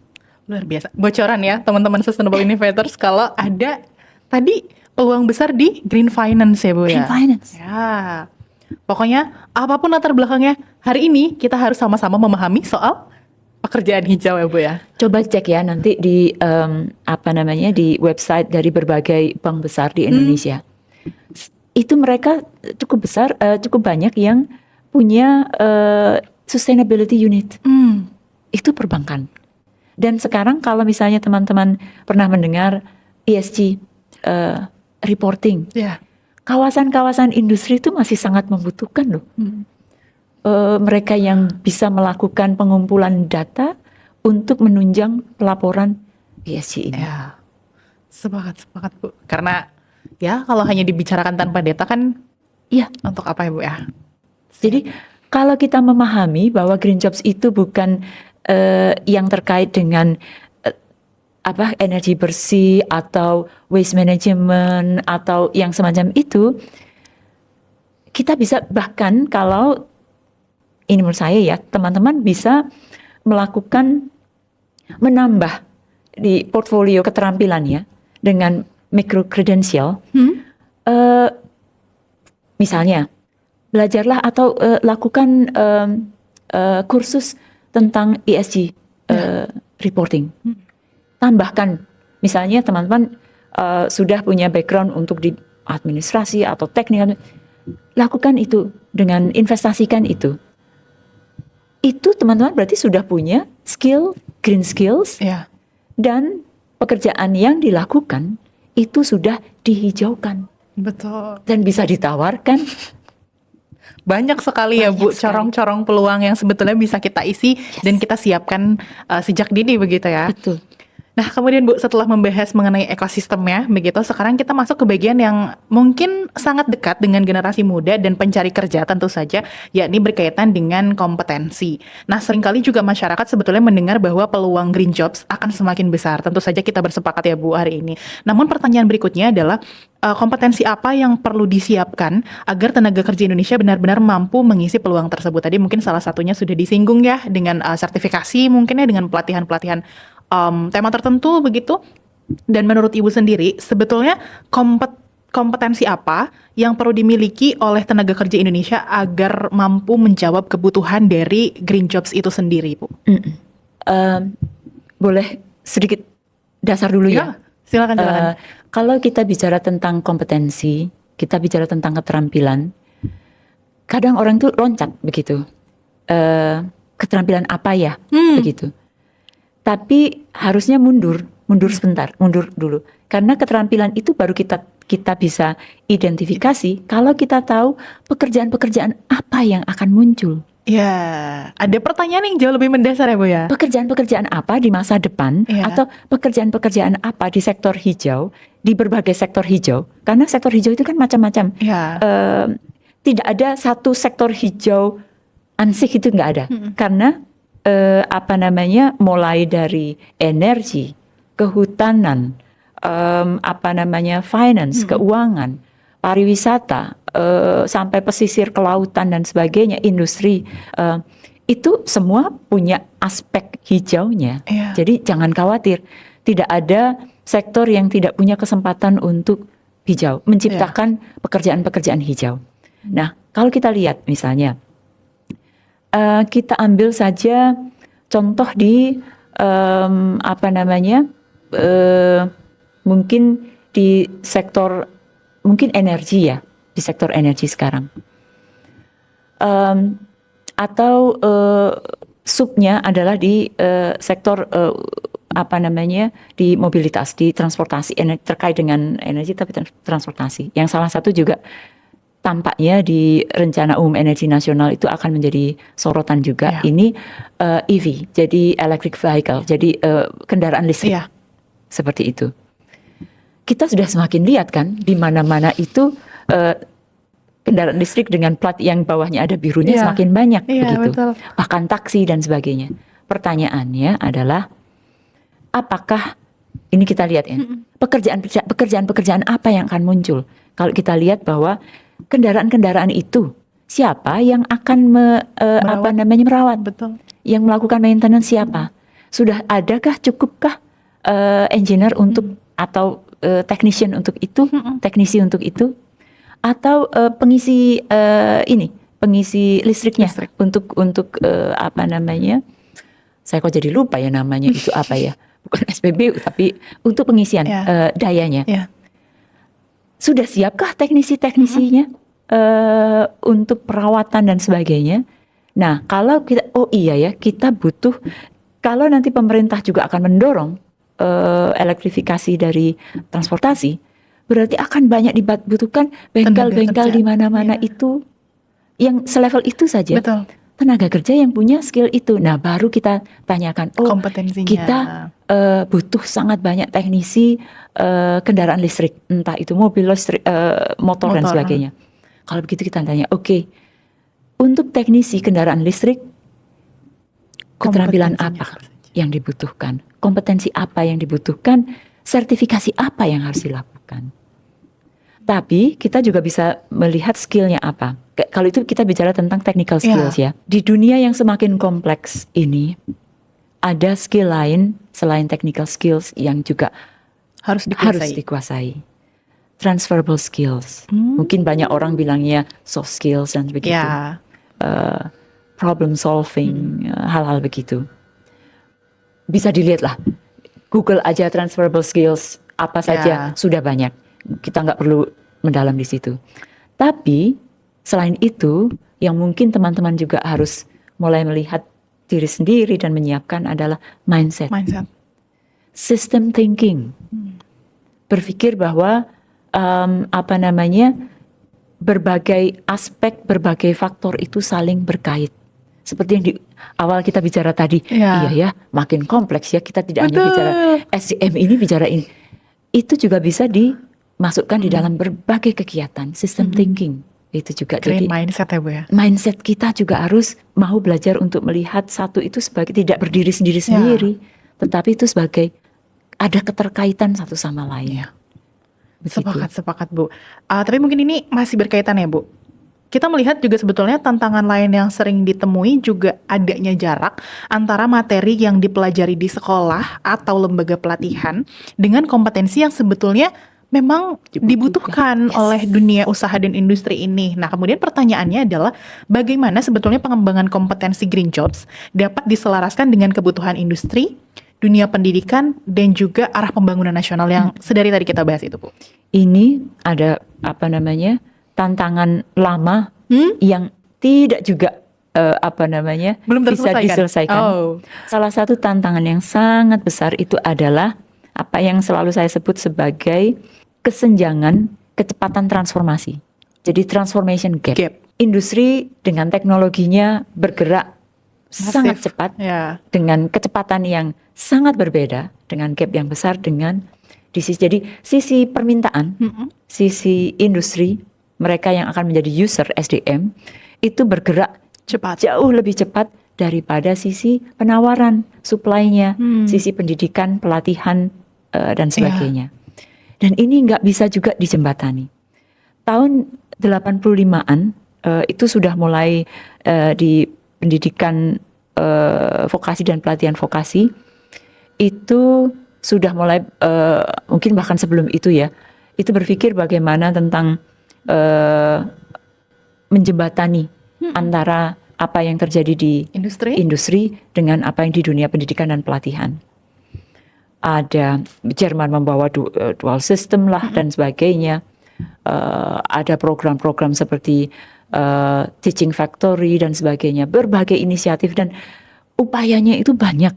Luar biasa. Bocoran ya teman-teman Sustainable Innovators kalau ada tadi peluang besar di green finance ya Bu ya. Green finance. Ya. Pokoknya apapun latar belakangnya, hari ini kita harus sama-sama memahami soal pekerjaan hijau ya Bu ya. Coba cek ya nanti di di website dari berbagai bank besar di Indonesia. Itu mereka cukup besar, cukup banyak yang punya sustainability unit. Itu perbankan. Dan sekarang kalau misalnya teman-teman pernah mendengar ESG reporting, kawasan-kawasan industri itu masih sangat membutuhkan loh. Mereka yang bisa melakukan pengumpulan data untuk menunjang pelaporan ESG ini. Ya, sepakat Bu. Karena ya kalau hanya dibicarakan tanpa data kan, untuk apa ya Bu ya? Jadi kalau kita memahami bahwa Green Jobs itu bukan yang terkait dengan energi bersih atau waste management atau yang semacam itu, kita bisa bahkan kalau ini menurut saya ya, teman-teman bisa menambah di portfolio keterampilannya dengan micro credential. Misalnya, belajarlah atau lakukan kursus tentang ESG reporting. Tambahkan, misalnya teman-teman sudah punya background untuk di administrasi atau teknik, lakukan itu dengan investasikan itu. Itu teman-teman berarti sudah punya skill, green skills, dan pekerjaan yang dilakukan itu sudah dihijaukan. Betul. Dan bisa ditawarkan. Banyak sekali ya Bu, corong-corong peluang yang sebetulnya bisa kita isi dan kita siapkan sejak dini begitu ya. Betul. Nah, kemudian Bu, setelah membahas mengenai ekosistemnya, begitu, sekarang kita masuk ke bagian yang mungkin sangat dekat dengan generasi muda dan pencari kerja tentu saja, yakni berkaitan dengan kompetensi. Nah, seringkali juga masyarakat sebetulnya mendengar bahwa peluang green jobs akan semakin besar. Tentu saja kita bersepakat ya Bu hari ini. Namun pertanyaan berikutnya adalah kompetensi apa yang perlu disiapkan agar tenaga kerja Indonesia benar-benar mampu mengisi peluang tersebut. Tadi mungkin salah satunya sudah disinggung ya dengan sertifikasi, mungkin ya dengan pelatihan-pelatihan tema tertentu begitu. Dan menurut Ibu sendiri, sebetulnya kompetensi apa yang perlu dimiliki oleh tenaga kerja Indonesia agar mampu menjawab kebutuhan dari green jobs itu sendiri, Bu? Boleh sedikit dasar dulu ya? Silakan. Kalau kita bicara tentang kompetensi, kita bicara tentang keterampilan, kadang orang tuh loncat begitu. Keterampilan apa ya? Begitu. Tapi harusnya mundur sebentar, mundur dulu. Karena keterampilan itu baru kita bisa identifikasi kalau kita tahu pekerjaan-pekerjaan apa yang akan muncul. Ya, ada pertanyaan yang jauh lebih mendasar ya Bu ya. Pekerjaan-pekerjaan apa di masa depan, atau pekerjaan-pekerjaan apa di sektor hijau, di berbagai sektor hijau. Karena sektor hijau itu kan macam-macam. Tidak ada satu sektor hijau ansih, itu nggak ada. Karena mulai dari energi, kehutanan, finance, keuangan, pariwisata, sampai pesisir kelautan dan sebagainya, industri, itu semua punya aspek hijaunya. Jadi jangan khawatir, tidak ada sektor yang tidak punya kesempatan untuk hijau, menciptakan pekerjaan-pekerjaan hijau. Nah, kalau kita lihat misalnya, kita ambil saja contoh di mungkin di sektor energi ya, di sektor energi sekarang, atau subnya adalah di sektor di mobilitas, di transportasi, terkait dengan energi tapi transportasi. Yang salah satu juga tampaknya di Rencana Umum Energi Nasional itu akan menjadi sorotan juga. Ini EV, jadi electric vehicle, jadi kendaraan listrik, seperti itu. Kita sudah semakin lihat kan, di mana-mana itu kendaraan listrik dengan plat yang bawahnya ada birunya semakin banyak, begitu. Betul. Bahkan taksi dan sebagainya. Pertanyaannya adalah, apakah ini kita lihat ya, pekerjaan-pekerjaan apa yang akan muncul? Kalau kita lihat bahwa kendaraan-kendaraan itu, siapa yang akan merawat? Betul. Yang melakukan maintenance siapa? Sudah adakah, cukupkah engineer untuk atau technician untuk itu, teknisi untuk itu, atau pengisi listriknya untuk saya kok jadi lupa ya namanya itu apa ya, bukan SPBU tapi untuk pengisian dayanya. Sudah siapkah teknisi-teknisinya untuk perawatan dan sebagainya? Nah, kalau kita, kita butuh, kalau nanti pemerintah juga akan mendorong elektrifikasi dari transportasi, berarti akan banyak dibutuhkan bengkel-bengkel di mana-mana itu, yang selevel itu saja. Betul. Tenaga kerja yang punya skill itu. Nah, baru kita tanyakan, kompetensinya. Kita butuh sangat banyak teknisi kendaraan listrik, entah itu mobil listrik, motor dan sebagainya. Kalau begitu kita tanya, untuk teknisi kendaraan listrik, keterampilan apa yang dibutuhkan? Kompetensi apa yang dibutuhkan? Sertifikasi apa yang harus dilakukan? Tapi kita juga bisa melihat skillnya apa. Kalau itu kita bicara tentang technical skills ya. Di dunia yang semakin kompleks ini, ada skill lain selain technical skills yang juga harus dikuasai. Transferable skills. Mungkin banyak orang bilangnya soft skills dan begitu. Problem solving, hal-hal begitu. Bisa dilihat lah. Google aja transferable skills apa saja sudah banyak. Kita nggak perlu mendalam di situ. Tapi selain itu, yang mungkin teman-teman juga harus mulai melihat diri sendiri dan menyiapkan adalah mindset. System thinking. Berpikir bahwa berbagai aspek, berbagai faktor itu saling berkait. Seperti yang di awal kita bicara tadi, Ya. iya ya, makin kompleks ya. Kita tidak hanya Betul. bicara SDM ini, bicara ini. Itu juga bisa dimasukkan di dalam berbagai kegiatan, system thinking. Itu juga Keren jadi mindset ya Bu ya. mindset kita juga harus mau belajar untuk melihat satu itu sebagai tidak berdiri sendiri-sendiri, tetapi itu sebagai ada keterkaitan satu sama lain. Begitu. Sepakat Bu. Tapi mungkin ini masih berkaitan ya Bu. Kita melihat juga sebetulnya tantangan lain yang sering ditemui juga adanya jarak antara materi yang dipelajari di sekolah atau lembaga pelatihan dengan kompetensi yang sebetulnya memang dibutuhkan Yes. oleh dunia usaha dan industri ini. Nah, kemudian pertanyaannya adalah bagaimana sebetulnya pengembangan kompetensi green jobs dapat diselaraskan dengan kebutuhan industri, dunia pendidikan, dan juga arah pembangunan nasional yang sedari tadi kita bahas itu, Bu. Ini ada tantangan lama yang tidak juga Belum bisa terselesaikan. diselesaikan. Oh. Salah satu tantangan yang sangat besar itu adalah apa yang selalu saya sebut sebagai kesenjangan kecepatan transformasi. Jadi transformation gap. Industri dengan teknologinya bergerak sangat Masif. cepat Ya. dengan kecepatan yang sangat berbeda, dengan gap yang besar dengan jadi sisi permintaan, sisi industri, mereka yang akan menjadi user SDM itu bergerak Cepat. jauh lebih cepat daripada sisi penawaran, supply-nya, sisi pendidikan, pelatihan dan sebagainya. Dan ini nggak bisa juga dijembatani. Tahun 85-an itu sudah mulai di pendidikan vokasi dan pelatihan vokasi itu sudah mulai mungkin bahkan sebelum itu ya, itu berpikir bagaimana tentang menjembatani antara apa yang terjadi di industri dengan apa yang di dunia pendidikan dan pelatihan. Ada Jerman membawa dual system lah dan sebagainya. Ada program-program seperti teaching factory dan sebagainya. Berbagai inisiatif dan upayanya itu banyak.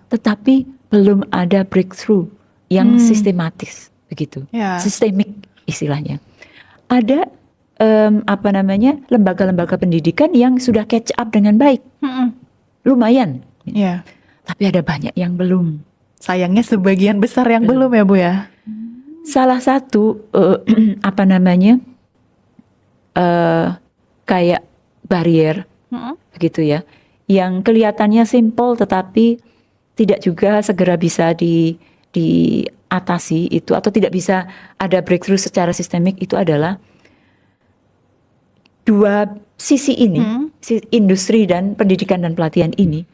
Tetapi belum ada breakthrough yang sistematis begitu. Sistemik istilahnya. Ada lembaga-lembaga pendidikan yang sudah catch up dengan baik. Lumayan. Tapi ada banyak yang belum. Sayangnya sebagian besar yang belum ya Bu ya. Salah satu kayak barrier begitu ya, yang kelihatannya simple tetapi tidak juga segera bisa diatasi itu atau tidak bisa ada breakthrough secara sistemik itu adalah dua sisi ini, industri dan pendidikan dan pelatihan ini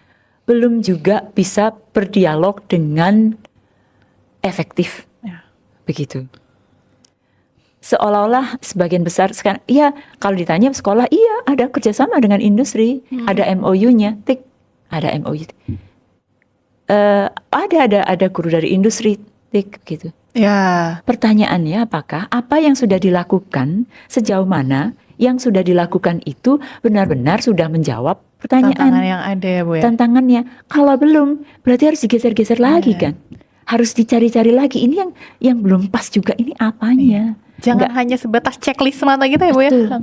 belum juga bisa berdialog dengan efektif, begitu. Seolah-olah sebagian besar sekarang, ya kalau ditanya sekolah, iya ada kerjasama dengan industri, ada MOU-nya, tik, ada MOU, ada guru dari industri, tik, gitu. Pertanyaannya apakah apa yang sudah dilakukan sejauh mana yang sudah dilakukan itu benar-benar sudah menjawab pertanyaan tantangan yang ada ya Bu ya. Tantangannya. Kalau belum, berarti harus digeser-geser lagi kan. Harus dicari-cari lagi. Ini yang belum pas juga. Ini apanya? Jangan hanya sebatas checklist semata gitu ya Bu ya.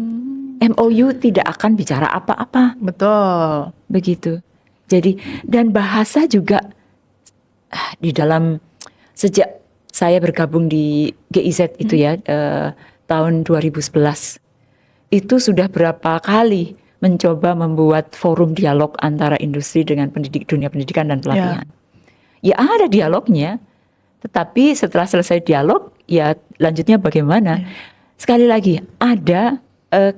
MOU tidak akan bicara apa-apa. Betul. Begitu. Jadi dan bahasa juga di dalam sejak saya bergabung di GIZ itu ya tahun 2011. Itu sudah berapa kali mencoba membuat forum dialog antara industri dengan dunia pendidikan dan pelatihan. Ya ada dialognya, tetapi setelah selesai dialog, ya lanjutnya bagaimana? Sekali lagi, ada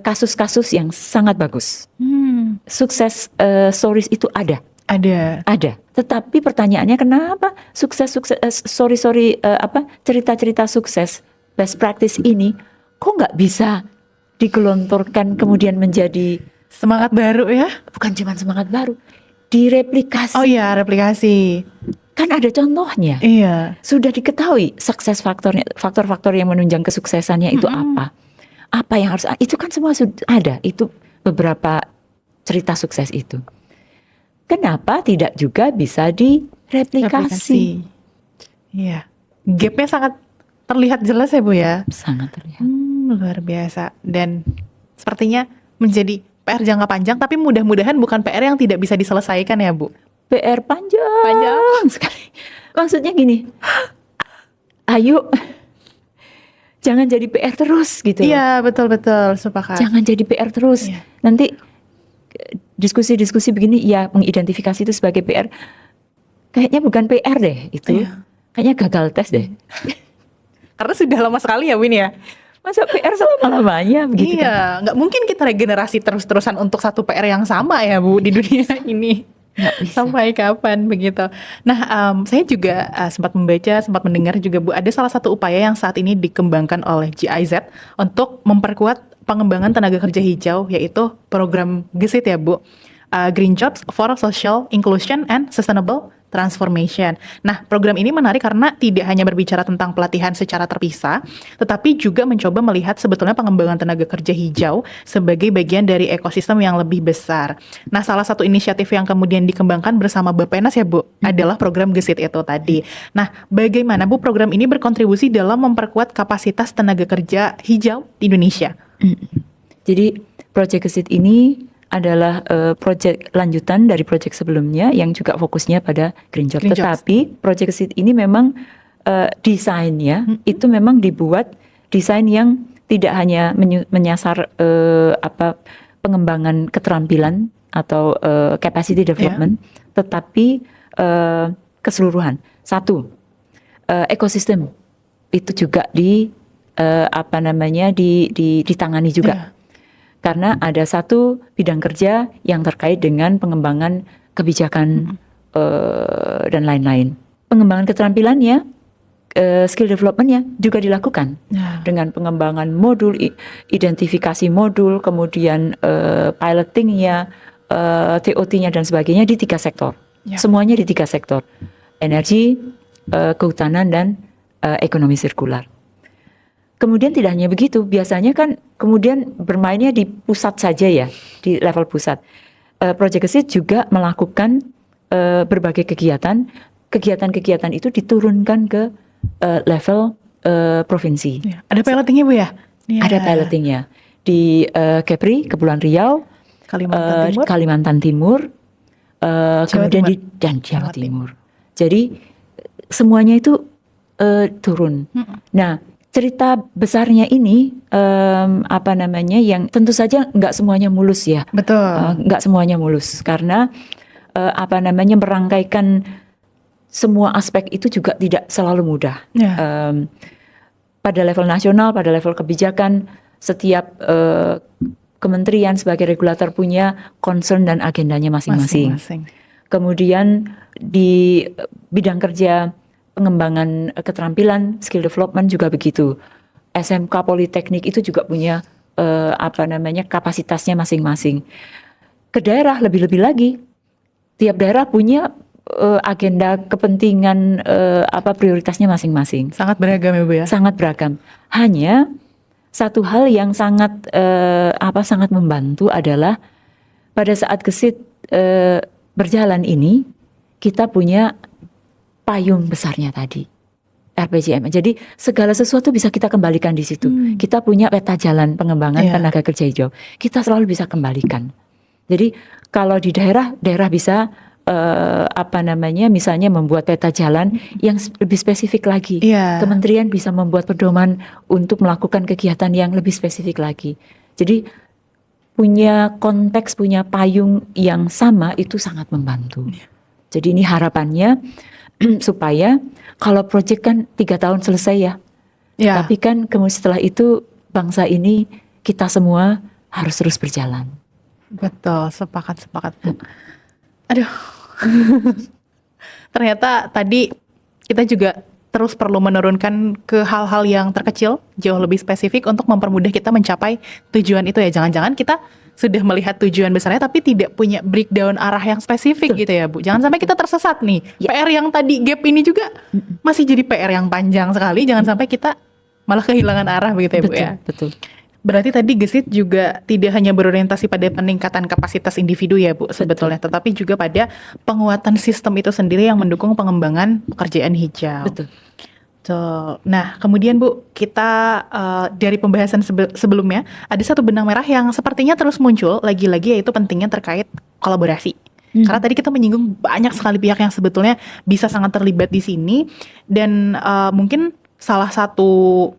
kasus-kasus yang sangat bagus. Sukses stories itu ada. Ada. Tetapi pertanyaannya kenapa cerita-cerita sukses best practice ini kok nggak bisa digelontorkan kemudian menjadi semangat baru ya? Bukan cuma semangat baru, direplikasi. Oh iya, replikasi. Kan ada contohnya. Iya. Sudah diketahui sukses faktor-faktor yang menunjang kesuksesannya itu apa? Apa yang harus, itu kan semua sudah ada. Itu beberapa cerita sukses itu. Kenapa tidak juga bisa direplikasi? Iya. Gapnya sangat terlihat jelas ya Bu ya? Sangat terlihat. Luar biasa. Dan sepertinya menjadi PR jangka panjang, tapi mudah-mudahan bukan PR yang tidak bisa diselesaikan ya Bu. PR panjang sekali. Maksudnya gini, ayo jangan jadi PR terus gitu. Iya, betul-betul, sepakat. Jangan jadi PR terus. Iya. Nanti diskusi-diskusi begini, ya mengidentifikasi itu sebagai PR. Kayaknya bukan PR deh itu. Iya. Kayaknya gagal tes deh. Karena sudah lama sekali ya Win ya. Masa PR selama-lamanya begitu kan? Iya, nggak mungkin kita regenerasi terus-terusan untuk satu PR yang sama ya Bu di dunia ini. Nggak bisa. Sampai kapan begitu. Nah, saya juga sempat membaca, sempat mendengar juga Bu, ada salah satu upaya yang saat ini dikembangkan oleh GIZ untuk memperkuat pengembangan tenaga kerja hijau, yaitu program GESIT ya Bu. Green Jobs for Social Inclusion and Sustainable Transformation. Nah, program ini menarik karena tidak hanya berbicara tentang pelatihan secara terpisah, tetapi juga mencoba melihat sebetulnya pengembangan tenaga kerja hijau sebagai bagian dari ekosistem yang lebih besar. Nah, salah satu inisiatif yang kemudian dikembangkan bersama Bappenas ya Bu, adalah program GESIT itu tadi. Nah, bagaimana Bu program ini berkontribusi dalam memperkuat kapasitas tenaga kerja hijau di Indonesia? Jadi Project GESIT ini adalah proyek lanjutan dari proyek sebelumnya yang juga fokusnya pada Green Job. Green Jobs. Tetapi proyek GESIT ini memang desainnya itu memang dibuat desain yang tidak hanya menyasar pengembangan keterampilan atau capacity development, tetapi keseluruhan. Satu, ekosistem itu juga ditangani juga. Iya. Karena ada satu bidang kerja yang terkait dengan pengembangan kebijakan dan lain-lain. Pengembangan keterampilannya, skill developmentnya juga dilakukan dengan pengembangan modul, identifikasi modul, kemudian pilotingnya, TOT-nya dan sebagainya di 3 sektor. Semuanya di 3 sektor: energi, kehutanan dan ekonomi sirkular. Kemudian tidak hanya begitu, biasanya kan kemudian bermainnya di pusat saja ya, di level pusat. Project GESIT juga melakukan berbagai kegiatan. Kegiatan-kegiatan itu diturunkan ke level provinsi. Ada pilotingnya Bu ya? Ada pilotingnya di Kepri, Kepulauan Riau, Kalimantan Timur, kemudian di Jawa Timur. Jadi semuanya itu turun. Nah, cerita besarnya ini yang tentu saja nggak semuanya mulus ya. Betul. Nggak semuanya mulus karena merangkaikan semua aspek itu juga tidak selalu mudah. Pada level nasional, pada level kebijakan, setiap kementerian sebagai regulator punya concern dan agendanya masing-masing. Kemudian di bidang kerja pengembangan keterampilan, skill development juga begitu. SMK Politeknik itu juga punya kapasitasnya masing-masing. Ke daerah lebih-lebih lagi, tiap daerah punya agenda kepentingan prioritasnya masing-masing. Sangat beragam ya Bu ya. Sangat beragam. Hanya satu hal yang sangat membantu adalah pada saat GESIT berjalan ini kita punya payung besarnya tadi, RPJM. Jadi segala sesuatu bisa kita kembalikan di situ. Kita punya peta jalan pengembangan tenaga kerja hijau. Kita selalu bisa kembalikan. Jadi kalau di daerah bisa misalnya membuat peta jalan yang lebih spesifik lagi. Kementerian bisa membuat pedoman untuk melakukan kegiatan yang lebih spesifik lagi. Jadi punya konteks, punya payung yang sama itu sangat membantu. Jadi ini harapannya supaya kalau proyek kan 3 tahun selesai ya. Tapi kan kemudian setelah itu bangsa ini kita semua harus terus berjalan. Betul, sepakat Bu. Aduh. Ternyata tadi kita juga terus perlu menurunkan ke hal-hal yang terkecil, jauh lebih spesifik untuk mempermudah kita mencapai tujuan itu ya. Jangan-jangan kita sudah melihat tujuan besarnya tapi tidak punya breakdown arah yang spesifik gitu ya Bu. Jangan sampai kita tersesat nih. PR yang tadi gap ini juga masih jadi PR yang panjang sekali. Jangan sampai kita malah kehilangan arah begitu ya Bu ya. Betul. Berarti tadi GESIT juga tidak hanya berorientasi pada peningkatan kapasitas individu ya Bu sebetulnya, tetapi juga pada penguatan sistem itu sendiri yang mendukung pengembangan pekerjaan hijau. Betul. Betul. Nah, kemudian Bu, kita dari pembahasan sebelumnya ada satu benang merah yang sepertinya terus muncul lagi-lagi, yaitu pentingnya terkait kolaborasi. Karena tadi kita menyinggung banyak sekali pihak yang sebetulnya bisa sangat terlibat di sini, dan mungkin salah satu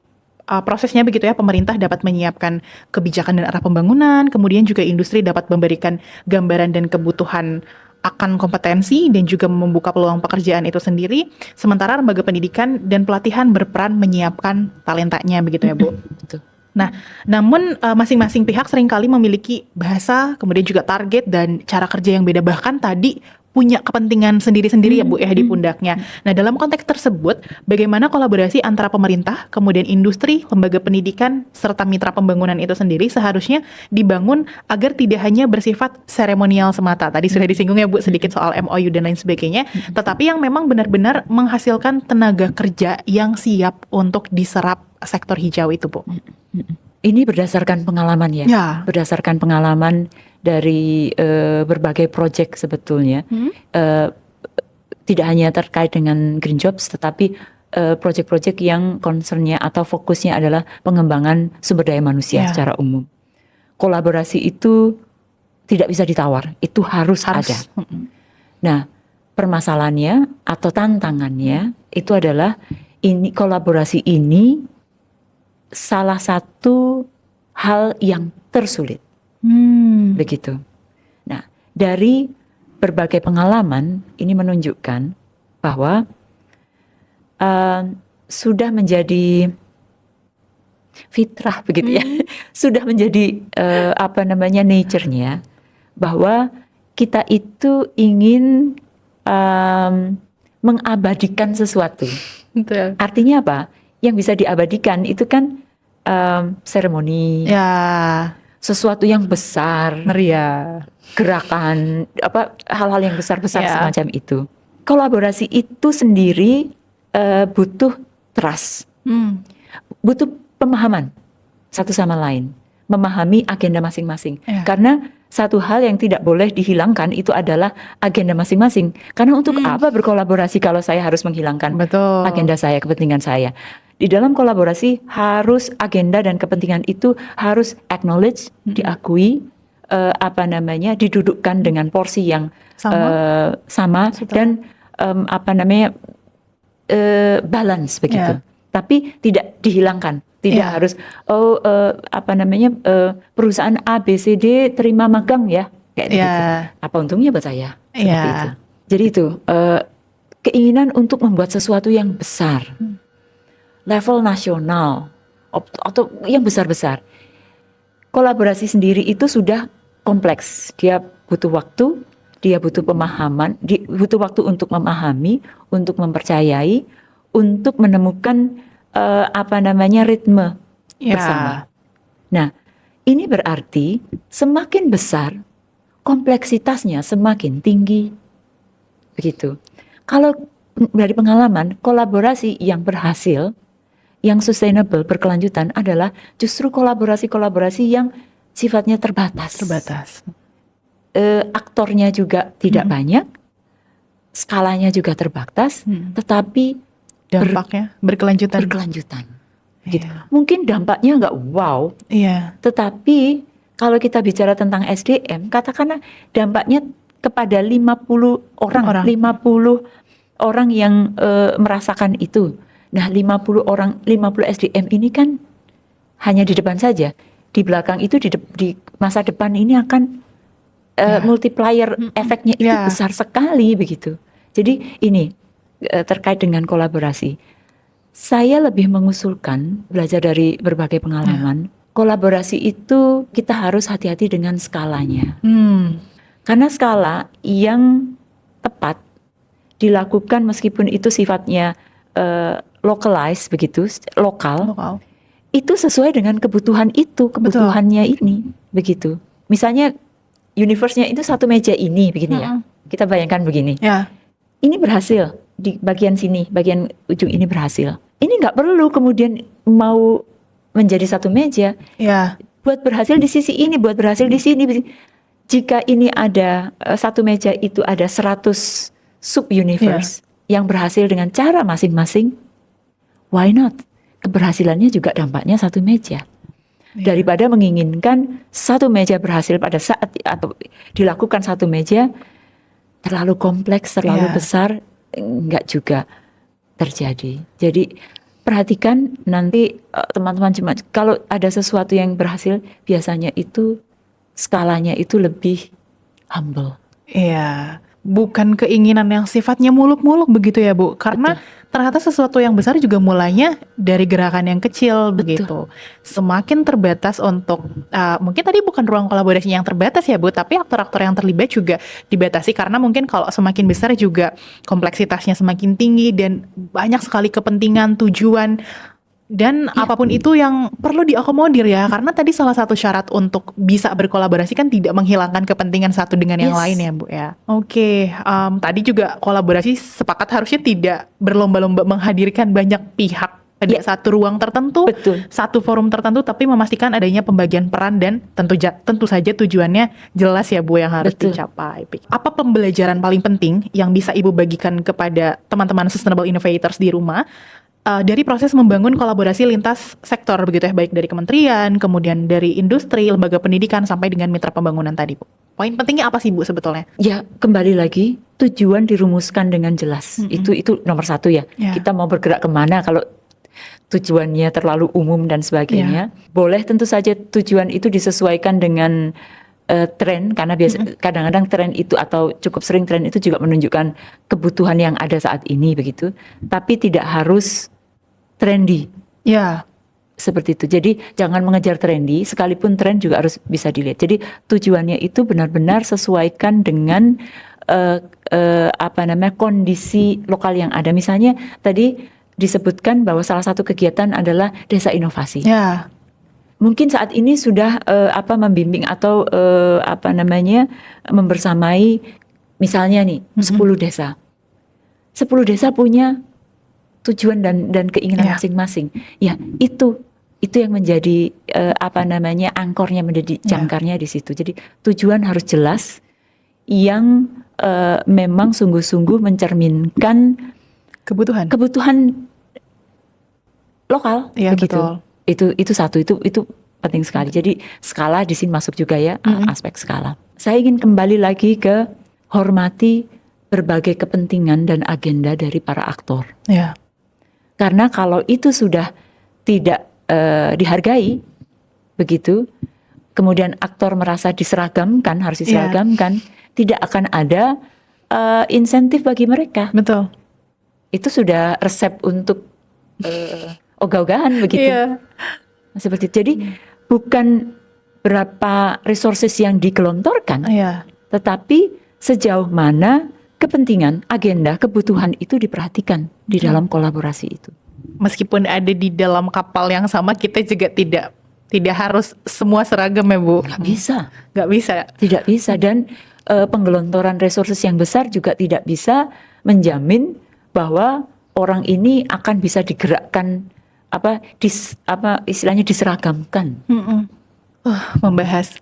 prosesnya begitu ya, pemerintah dapat menyiapkan kebijakan dan arah pembangunan, kemudian juga industri dapat memberikan gambaran dan kebutuhan akan kompetensi dan juga membuka peluang pekerjaan itu sendiri, sementara lembaga pendidikan dan pelatihan berperan menyiapkan talentanya begitu ya Bu. Betul. Nah, namun masing-masing pihak seringkali memiliki bahasa, kemudian juga target dan cara kerja yang beda, bahkan tadi punya kepentingan sendiri-sendiri ya Bu ya di pundaknya. Nah, dalam konteks tersebut, bagaimana kolaborasi antara pemerintah, kemudian industri, lembaga pendidikan, serta mitra pembangunan itu sendiri seharusnya dibangun agar tidak hanya bersifat seremonial semata. Tadi sudah disinggung ya Bu sedikit soal MOU dan lain sebagainya, tetapi yang memang benar-benar menghasilkan tenaga kerja yang siap untuk diserap sektor hijau itu Bu. Ini berdasarkan pengalaman ya, berdasarkan pengalaman dari berbagai proyek sebetulnya. Tidak hanya terkait dengan Green Jobs, tetapi proyek-proyek yang concernnya atau fokusnya adalah pengembangan sumber daya manusia secara umum. Kolaborasi itu tidak bisa ditawar, itu harus ada. Nah, permasalahannya atau tantangannya itu adalah kolaborasi ini salah satu hal yang tersulit. Begitu. Nah, dari berbagai pengalaman ini menunjukkan bahwa sudah menjadi fitrah begitu ya, sudah menjadi nature-nya bahwa kita itu ingin mengabadikan sesuatu. Betul. Artinya apa? Yang bisa diabadikan itu kan seremoni, sesuatu yang besar, meriah, gerakan, hal-hal yang besar-besar semacam itu. Kolaborasi itu sendiri butuh trust, butuh pemahaman satu sama lain, memahami agenda masing-masing. Karena satu hal yang tidak boleh dihilangkan itu adalah agenda masing-masing. Karena untuk apa berkolaborasi kalau saya harus menghilangkan agenda saya, kepentingan saya? Di dalam kolaborasi harus agenda dan kepentingan itu harus acknowledge, diakui, didudukkan dengan porsi yang sama dan balance begitu. Tapi tidak dihilangkan, tidak harus perusahaan A, B, C, D terima magang ya kayak gitu. Apa untungnya buat saya? Seperti itu. Jadi itu keinginan untuk membuat sesuatu yang besar. Level nasional atau yang besar-besar. Kolaborasi sendiri itu sudah kompleks. Dia butuh waktu, dia butuh pemahaman, dia butuh waktu untuk memahami, untuk mempercayai, untuk menemukan ritme bersama. Nah, ini berarti semakin besar kompleksitasnya semakin tinggi. Begitu. Kalau dari pengalaman, kolaborasi yang berhasil, yang sustainable, berkelanjutan adalah justru kolaborasi-kolaborasi yang sifatnya terbatas. Aktornya juga tidak banyak, skalanya juga terbatas, tetapi dampaknya berkelanjutan. Gitu. Mungkin dampaknya nggak wow, tetapi kalau kita bicara tentang SDM, katakanlah dampaknya kepada 50 orang yang merasakan itu. Nah, 50 SDM ini kan hanya di depan saja. Di belakang itu di masa depan ini akan multiplier efeknya itu besar sekali begitu. Jadi ini terkait dengan kolaborasi. Saya lebih mengusulkan belajar dari berbagai pengalaman. Kolaborasi itu kita harus hati-hati dengan skalanya. Karena skala yang tepat dilakukan meskipun itu sifatnya localized begitu, lokal. Itu sesuai dengan kebutuhan itu, kebutuhannya ini begitu. Misalnya universe-nya itu satu meja ini begini ya. Kita bayangkan begini. Ini berhasil di bagian sini, bagian ujung ini berhasil. Ini nggak perlu kemudian mau menjadi satu meja. Buat berhasil di sisi ini, buat berhasil di sini. Jika ini ada satu meja itu ada 100 sub universe yang berhasil dengan cara masing-masing, why not? Keberhasilannya juga dampaknya satu meja. Daripada menginginkan satu meja berhasil pada saat atau dilakukan satu meja terlalu kompleks, terlalu besar, enggak juga terjadi. Jadi perhatikan nanti teman-teman, cuma kalau ada sesuatu yang berhasil biasanya itu skalanya itu lebih humble. Iya, bukan keinginan yang sifatnya muluk-muluk begitu ya Bu, karena ternyata sesuatu yang besar juga mulainya dari gerakan yang kecil begitu. Semakin terbatas untuk mungkin tadi bukan ruang kolaborasi yang terbatas ya Bu, tapi aktor-aktor yang terlibat juga dibatasi karena mungkin kalau semakin besar juga kompleksitasnya semakin tinggi dan banyak sekali kepentingan, tujuan dan apapun itu yang perlu diakomodir ya, karena tadi salah satu syarat untuk bisa berkolaborasi kan tidak menghilangkan kepentingan satu dengan yang lain ya Bu ya. Oke, tadi juga kolaborasi sepakat harusnya tidak berlomba-lomba menghadirkan banyak pihak pada satu ruang tertentu, satu forum tertentu, tapi memastikan adanya pembagian peran dan tentu saja tujuannya jelas ya Bu yang harus dicapai. Apa pembelajaran paling penting yang bisa Ibu bagikan kepada teman-teman Sustainable Innovators di rumah dari proses membangun kolaborasi lintas sektor begitu ya, baik dari kementerian, kemudian dari industri, lembaga pendidikan sampai dengan mitra pembangunan tadi Bu. Poin pentingnya apa sih Bu sebetulnya? Ya kembali lagi tujuan dirumuskan dengan jelas. Itu nomor satu ya. Kita mau bergerak kemana kalau tujuannya terlalu umum dan sebagainya. Boleh tentu saja tujuan itu disesuaikan dengan tren, karena kadang-kadang tren itu atau cukup sering tren itu juga menunjukkan kebutuhan yang ada saat ini begitu. Tapi tidak harus trendy. Ya. Seperti itu. Jadi jangan mengejar trendy, sekalipun tren juga harus bisa dilihat. Jadi tujuannya itu benar-benar sesuaikan dengan kondisi lokal yang ada. Misalnya tadi disebutkan bahwa salah satu kegiatan adalah desa inovasi. Ya. Mungkin saat ini sudah membimbing atau membersamai misalnya nih 10 desa. 10 desa punya tujuan dan keinginan masing-masing. Ya, itu yang menjadi angkornya, menjadi jangkarnya di situ. Jadi tujuan harus jelas yang memang sungguh-sungguh mencerminkan kebutuhan lokal begitu. Betul. Itu satu, itu penting sekali. Jadi skala di sini masuk juga ya, aspek skala. Saya ingin kembali lagi ke hormati berbagai kepentingan dan agenda dari para aktor. Ya. Karena kalau itu sudah tidak dihargai begitu, kemudian aktor merasa diseragamkan, harus diseragamkan, tidak akan ada insentif bagi mereka. Betul. Itu sudah resep untuk ogah-ogahan begitu. Seperti itu. Jadi bukan berapa resources yang digelontorkan, tetapi sejauh mana kepentingan, agenda, kebutuhan itu diperhatikan di dalam kolaborasi itu. Meskipun ada di dalam kapal yang sama, kita juga tidak harus semua seragam ya Bu. Nggak bisa. Tidak bisa. Dan penggelontoran resources yang besar juga tidak bisa menjamin bahwa orang ini akan bisa digerakkan istilahnya diseragamkan. Membahas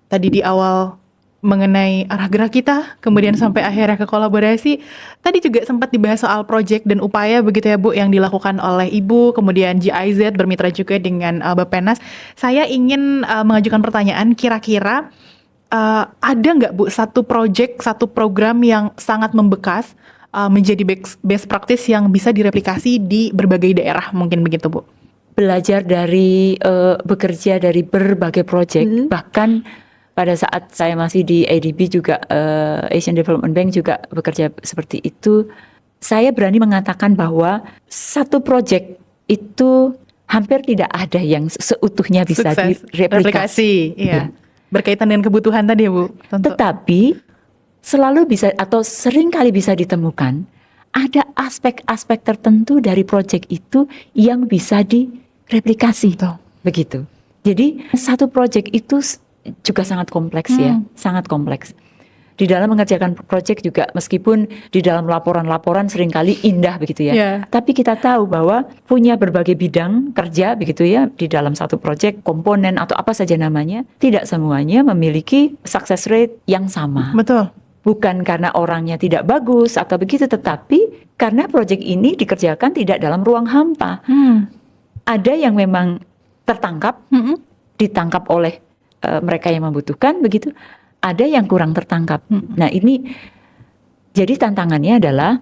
tadi di awal mengenai arah gerak kita, kemudian sampai akhirnya ke kolaborasi. Tadi juga sempat dibahas soal proyek dan upaya begitu ya Bu yang dilakukan oleh Ibu, kemudian GIZ bermitra juga dengan Bappenas. Saya ingin mengajukan pertanyaan, kira-kira ada nggak Bu satu proyek, satu program yang sangat membekas menjadi best practice yang bisa direplikasi di berbagai daerah, mungkin begitu Bu? Belajar dari bekerja dari berbagai proyek, bahkan pada saat saya masih di ADB juga, Asian Development Bank juga bekerja seperti itu. Saya berani mengatakan bahwa satu proyek itu hampir tidak ada yang seutuhnya bisa direplikasi. Iya. Berkaitan dengan kebutuhan tadi ya Bu. Tentu. Tetapi selalu bisa atau sering kali bisa ditemukan ada aspek-aspek tertentu dari proyek itu yang bisa direplikasi. Begitu. Jadi satu proyek itu juga sangat kompleks ya, sangat kompleks. Di dalam mengerjakan proyek juga, meskipun di dalam laporan-laporan seringkali indah begitu ya, tapi kita tahu bahwa punya berbagai bidang kerja begitu ya di dalam satu proyek, komponen atau apa saja namanya, tidak semuanya memiliki success rate yang sama. Betul. bukan karena orangnya tidak bagus atau begitu, tetapi karena proyek ini dikerjakan tidak dalam ruang hampa. Ada yang memang tertangkap, ditangkap oleh mereka yang membutuhkan begitu. Ada yang kurang tertangkap. Nah ini jadi tantangannya adalah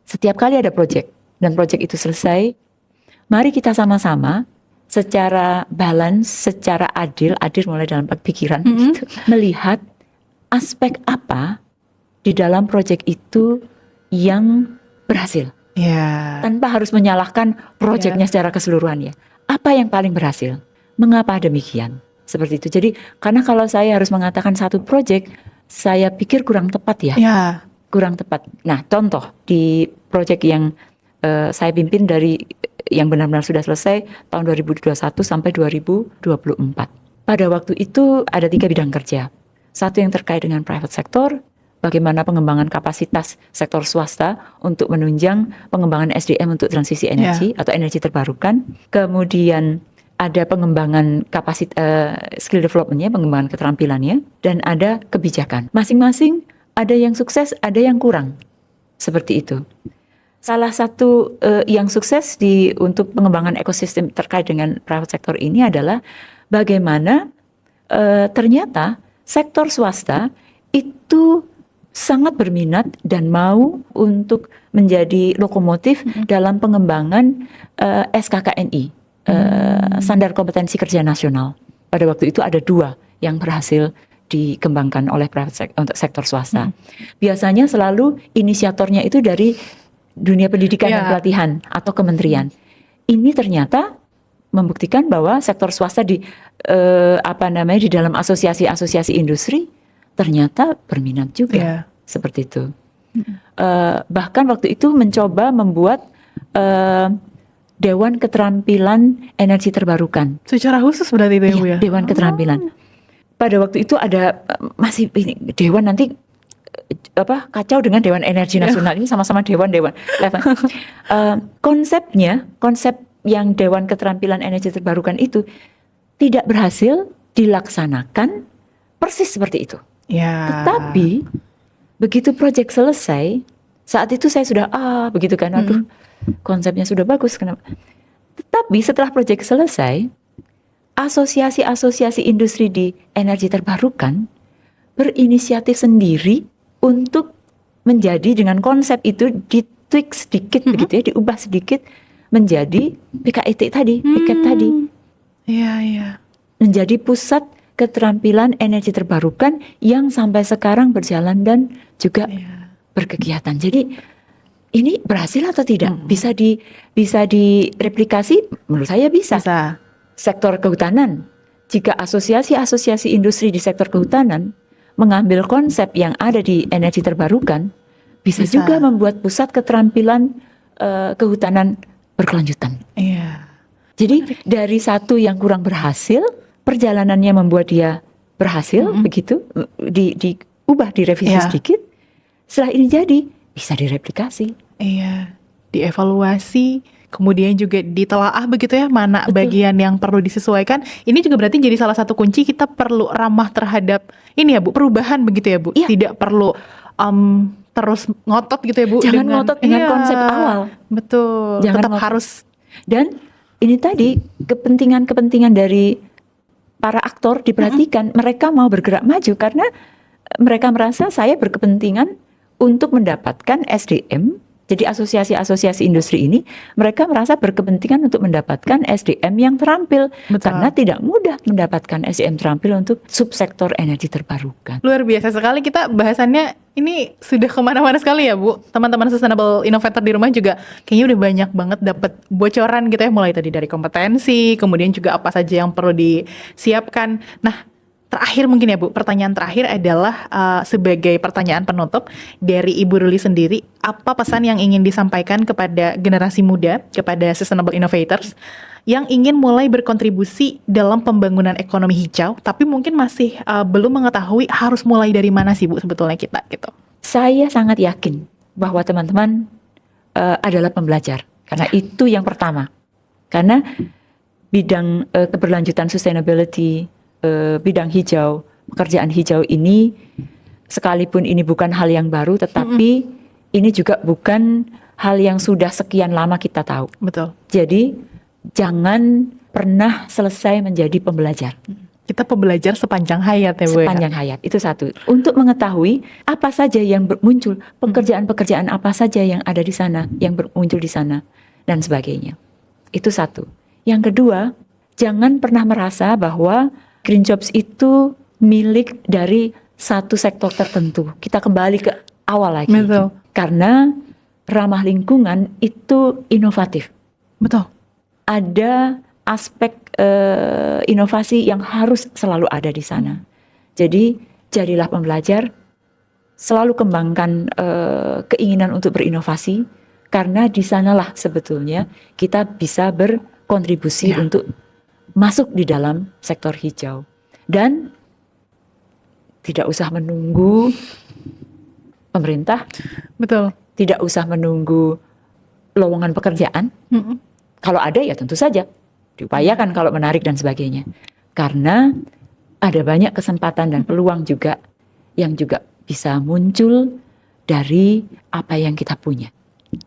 setiap kali ada proyek dan proyek itu selesai, mari kita sama-sama secara balance, secara adil mulai dalam pikiran gitu, melihat aspek apa di dalam proyek itu yang berhasil. Tanpa harus menyalahkan proyeknya secara keseluruhan ya. Apa yang paling berhasil? Mengapa demikian? Seperti itu. Jadi karena kalau saya harus mengatakan satu proyek, saya pikir kurang tepat ya. Kurang tepat. Nah contoh di proyek yang saya pimpin dari yang benar-benar sudah selesai tahun 2021 sampai 2024. Pada waktu itu ada 3 bidang kerja. Satu yang terkait dengan private sector, bagaimana pengembangan kapasitas sektor swasta untuk menunjang pengembangan SDM untuk transisi energi atau energi terbarukan. Kemudian ada pengembangan skill development-nya, pengembangan keterampilannya, dan ada kebijakan. Masing-masing ada yang sukses, ada yang kurang. Seperti itu. Salah satu yang sukses untuk pengembangan ekosistem terkait dengan private sector ini adalah bagaimana ternyata sektor swasta itu sangat berminat dan mau untuk menjadi lokomotif dalam pengembangan SKKNI, Standar Kompetensi Kerja Nasional. Pada waktu itu ada 2 yang berhasil dikembangkan oleh untuk sektor swasta. Biasanya selalu inisiatornya itu dari dunia pendidikan dan pelatihan atau kementerian. Ini ternyata membuktikan bahwa sektor swasta di dalam asosiasi-asosiasi industri ternyata berminat juga. Seperti itu. Bahkan waktu itu mencoba membuat Dewan Keterampilan Energi Terbarukan. Secara khusus berarti itu ya, Bu ya? Dewan Keterampilan. Pada waktu itu ada masih Dewan nanti kacau dengan Dewan Energi Nasional. Ini sama-sama dewan konsep yang Dewan Keterampilan Energi Terbarukan itu tidak berhasil dilaksanakan persis seperti itu. Tetapi begitu proyek selesai, saat itu saya sudah begitu kan, aduh konsepnya sudah bagus, kenapa? Tetapi setelah proyek selesai, asosiasi-asosiasi industri di energi terbarukan berinisiatif sendiri untuk menjadi dengan konsep itu ditweak sedikit begitu ya, diubah sedikit menjadi PKIT tadi, piket tadi. Menjadi pusat keterampilan energi terbarukan yang sampai sekarang berjalan dan juga berkegiatan. Jadi ini berhasil atau tidak? Bisa direplikasi? Menurut saya bisa. Sektor kehutanan, jika asosiasi-asosiasi industri di sektor kehutanan mengambil konsep yang ada di energi terbarukan, bisa juga membuat pusat keterampilan kehutanan berkelanjutan. Jadi dari satu yang kurang berhasil, perjalanannya membuat dia berhasil, begitu, diubah, direvisi sedikit. Setelah ini jadi, bisa direplikasi. Dievaluasi, kemudian juga ditelaah begitu ya, mana bagian yang perlu disesuaikan. Ini juga berarti jadi salah satu kunci kita perlu ramah terhadap ini ya Bu, perubahan begitu ya Bu. Tidak perlu terus ngotot gitu ya Bu. Jangan ngotot dengan konsep awal. Betul. Jangan tetap ngotot. harus. Dan ini tadi kepentingan dari para aktor diperhatikan. Mereka mau bergerak maju karena mereka merasa saya berkepentingan untuk mendapatkan SDM. Jadi asosiasi-asosiasi industri ini mereka merasa berkepentingan untuk mendapatkan SDM yang terampil. Karena tidak mudah mendapatkan SDM terampil untuk subsektor energi terbarukan. Luar biasa sekali, kita bahasannya ini sudah kemana-mana sekali ya Bu. Teman-teman Sustainable Innovator di rumah juga kayaknya udah banyak banget dapat bocoran gitu ya, mulai tadi dari kompetensi, kemudian juga apa saja yang perlu disiapkan. Nah, terakhir mungkin ya Bu, pertanyaan terakhir adalah sebagai pertanyaan penutup dari Ibu Ruli sendiri, apa pesan yang ingin disampaikan kepada generasi muda, kepada Sustainable Innovators yang ingin mulai berkontribusi dalam pembangunan ekonomi hijau, tapi mungkin masih belum mengetahui harus mulai dari mana sih Bu sebetulnya kita gitu? Saya sangat yakin bahwa teman-teman adalah pembelajar, karena itu yang pertama. Karena bidang keberlanjutan sustainability, bidang hijau, pekerjaan hijau ini sekalipun ini bukan hal yang baru, tetapi ini juga bukan hal yang sudah sekian lama kita tahu. Betul. Jadi jangan pernah selesai menjadi pembelajar. Kita pembelajar sepanjang hayat ya Bu. Sepanjang hayat, itu satu. Untuk mengetahui apa saja yang muncul, pekerjaan-pekerjaan apa saja yang ada di sana, yang muncul di sana, dan sebagainya. Itu satu. Yang kedua, jangan pernah merasa bahwa green jobs itu milik dari satu sektor tertentu. Kita kembali ke awal lagi. Betul. Karena ramah lingkungan itu inovatif. Betul. Ada aspek inovasi yang harus selalu ada di sana. Jadi jadilah pembelajar, selalu kembangkan keinginan untuk berinovasi, karena di sanalah sebetulnya kita bisa berkontribusi untuk masuk di dalam sektor hijau. Dan tidak usah menunggu pemerintah, Betul. tidak usah menunggu lowongan pekerjaan. Kalau ada ya tentu saja diupayakan kalau menarik dan sebagainya. Karena ada banyak kesempatan dan peluang juga yang juga bisa muncul dari apa yang kita punya.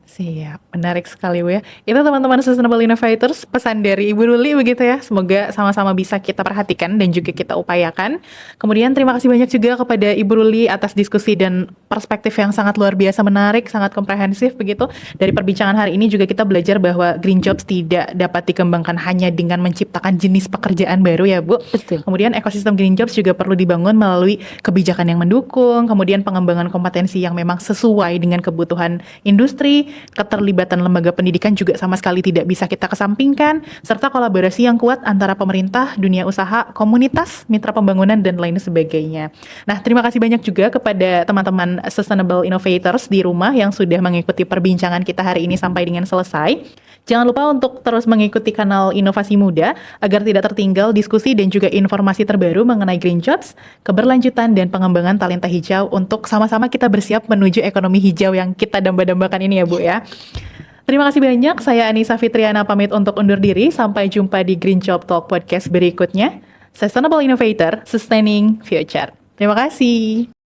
Siap, menarik sekali Bu ya. Itu teman-teman Sustainable Innovators, pesan dari Ibu Ruli begitu ya. Semoga sama-sama bisa kita perhatikan dan juga kita upayakan. Kemudian terima kasih banyak juga kepada Ibu Ruli atas diskusi dan perspektif yang sangat luar biasa menarik, sangat komprehensif begitu. Dari perbincangan hari ini juga kita belajar bahwa green jobs tidak dapat dikembangkan hanya dengan menciptakan jenis pekerjaan baru ya Bu. Betul. Kemudian ekosistem green jobs juga perlu dibangun melalui kebijakan yang mendukung, kemudian pengembangan kompetensi yang memang sesuai dengan kebutuhan industri. Keterlibatan lembaga pendidikan juga sama sekali tidak bisa kita kesampingkan, serta kolaborasi yang kuat antara pemerintah, dunia usaha, komunitas, mitra pembangunan, dan lain sebagainya. Nah, terima kasih banyak juga kepada teman-teman Sustainable Innovators di rumah yang sudah mengikuti perbincangan kita hari ini sampai dengan selesai. Jangan lupa untuk terus mengikuti kanal Inovasi Muda agar tidak tertinggal diskusi dan juga informasi terbaru mengenai green jobs, keberlanjutan, dan pengembangan talenta hijau untuk sama-sama kita bersiap menuju ekonomi hijau yang kita damba-dambakan ini ya Bu ya. Terima kasih banyak, saya Anissa Fitriana pamit untuk undur diri. Sampai jumpa di Green Job Talk Podcast berikutnya. Sustainable Innovator, Sustaining Future. Terima kasih.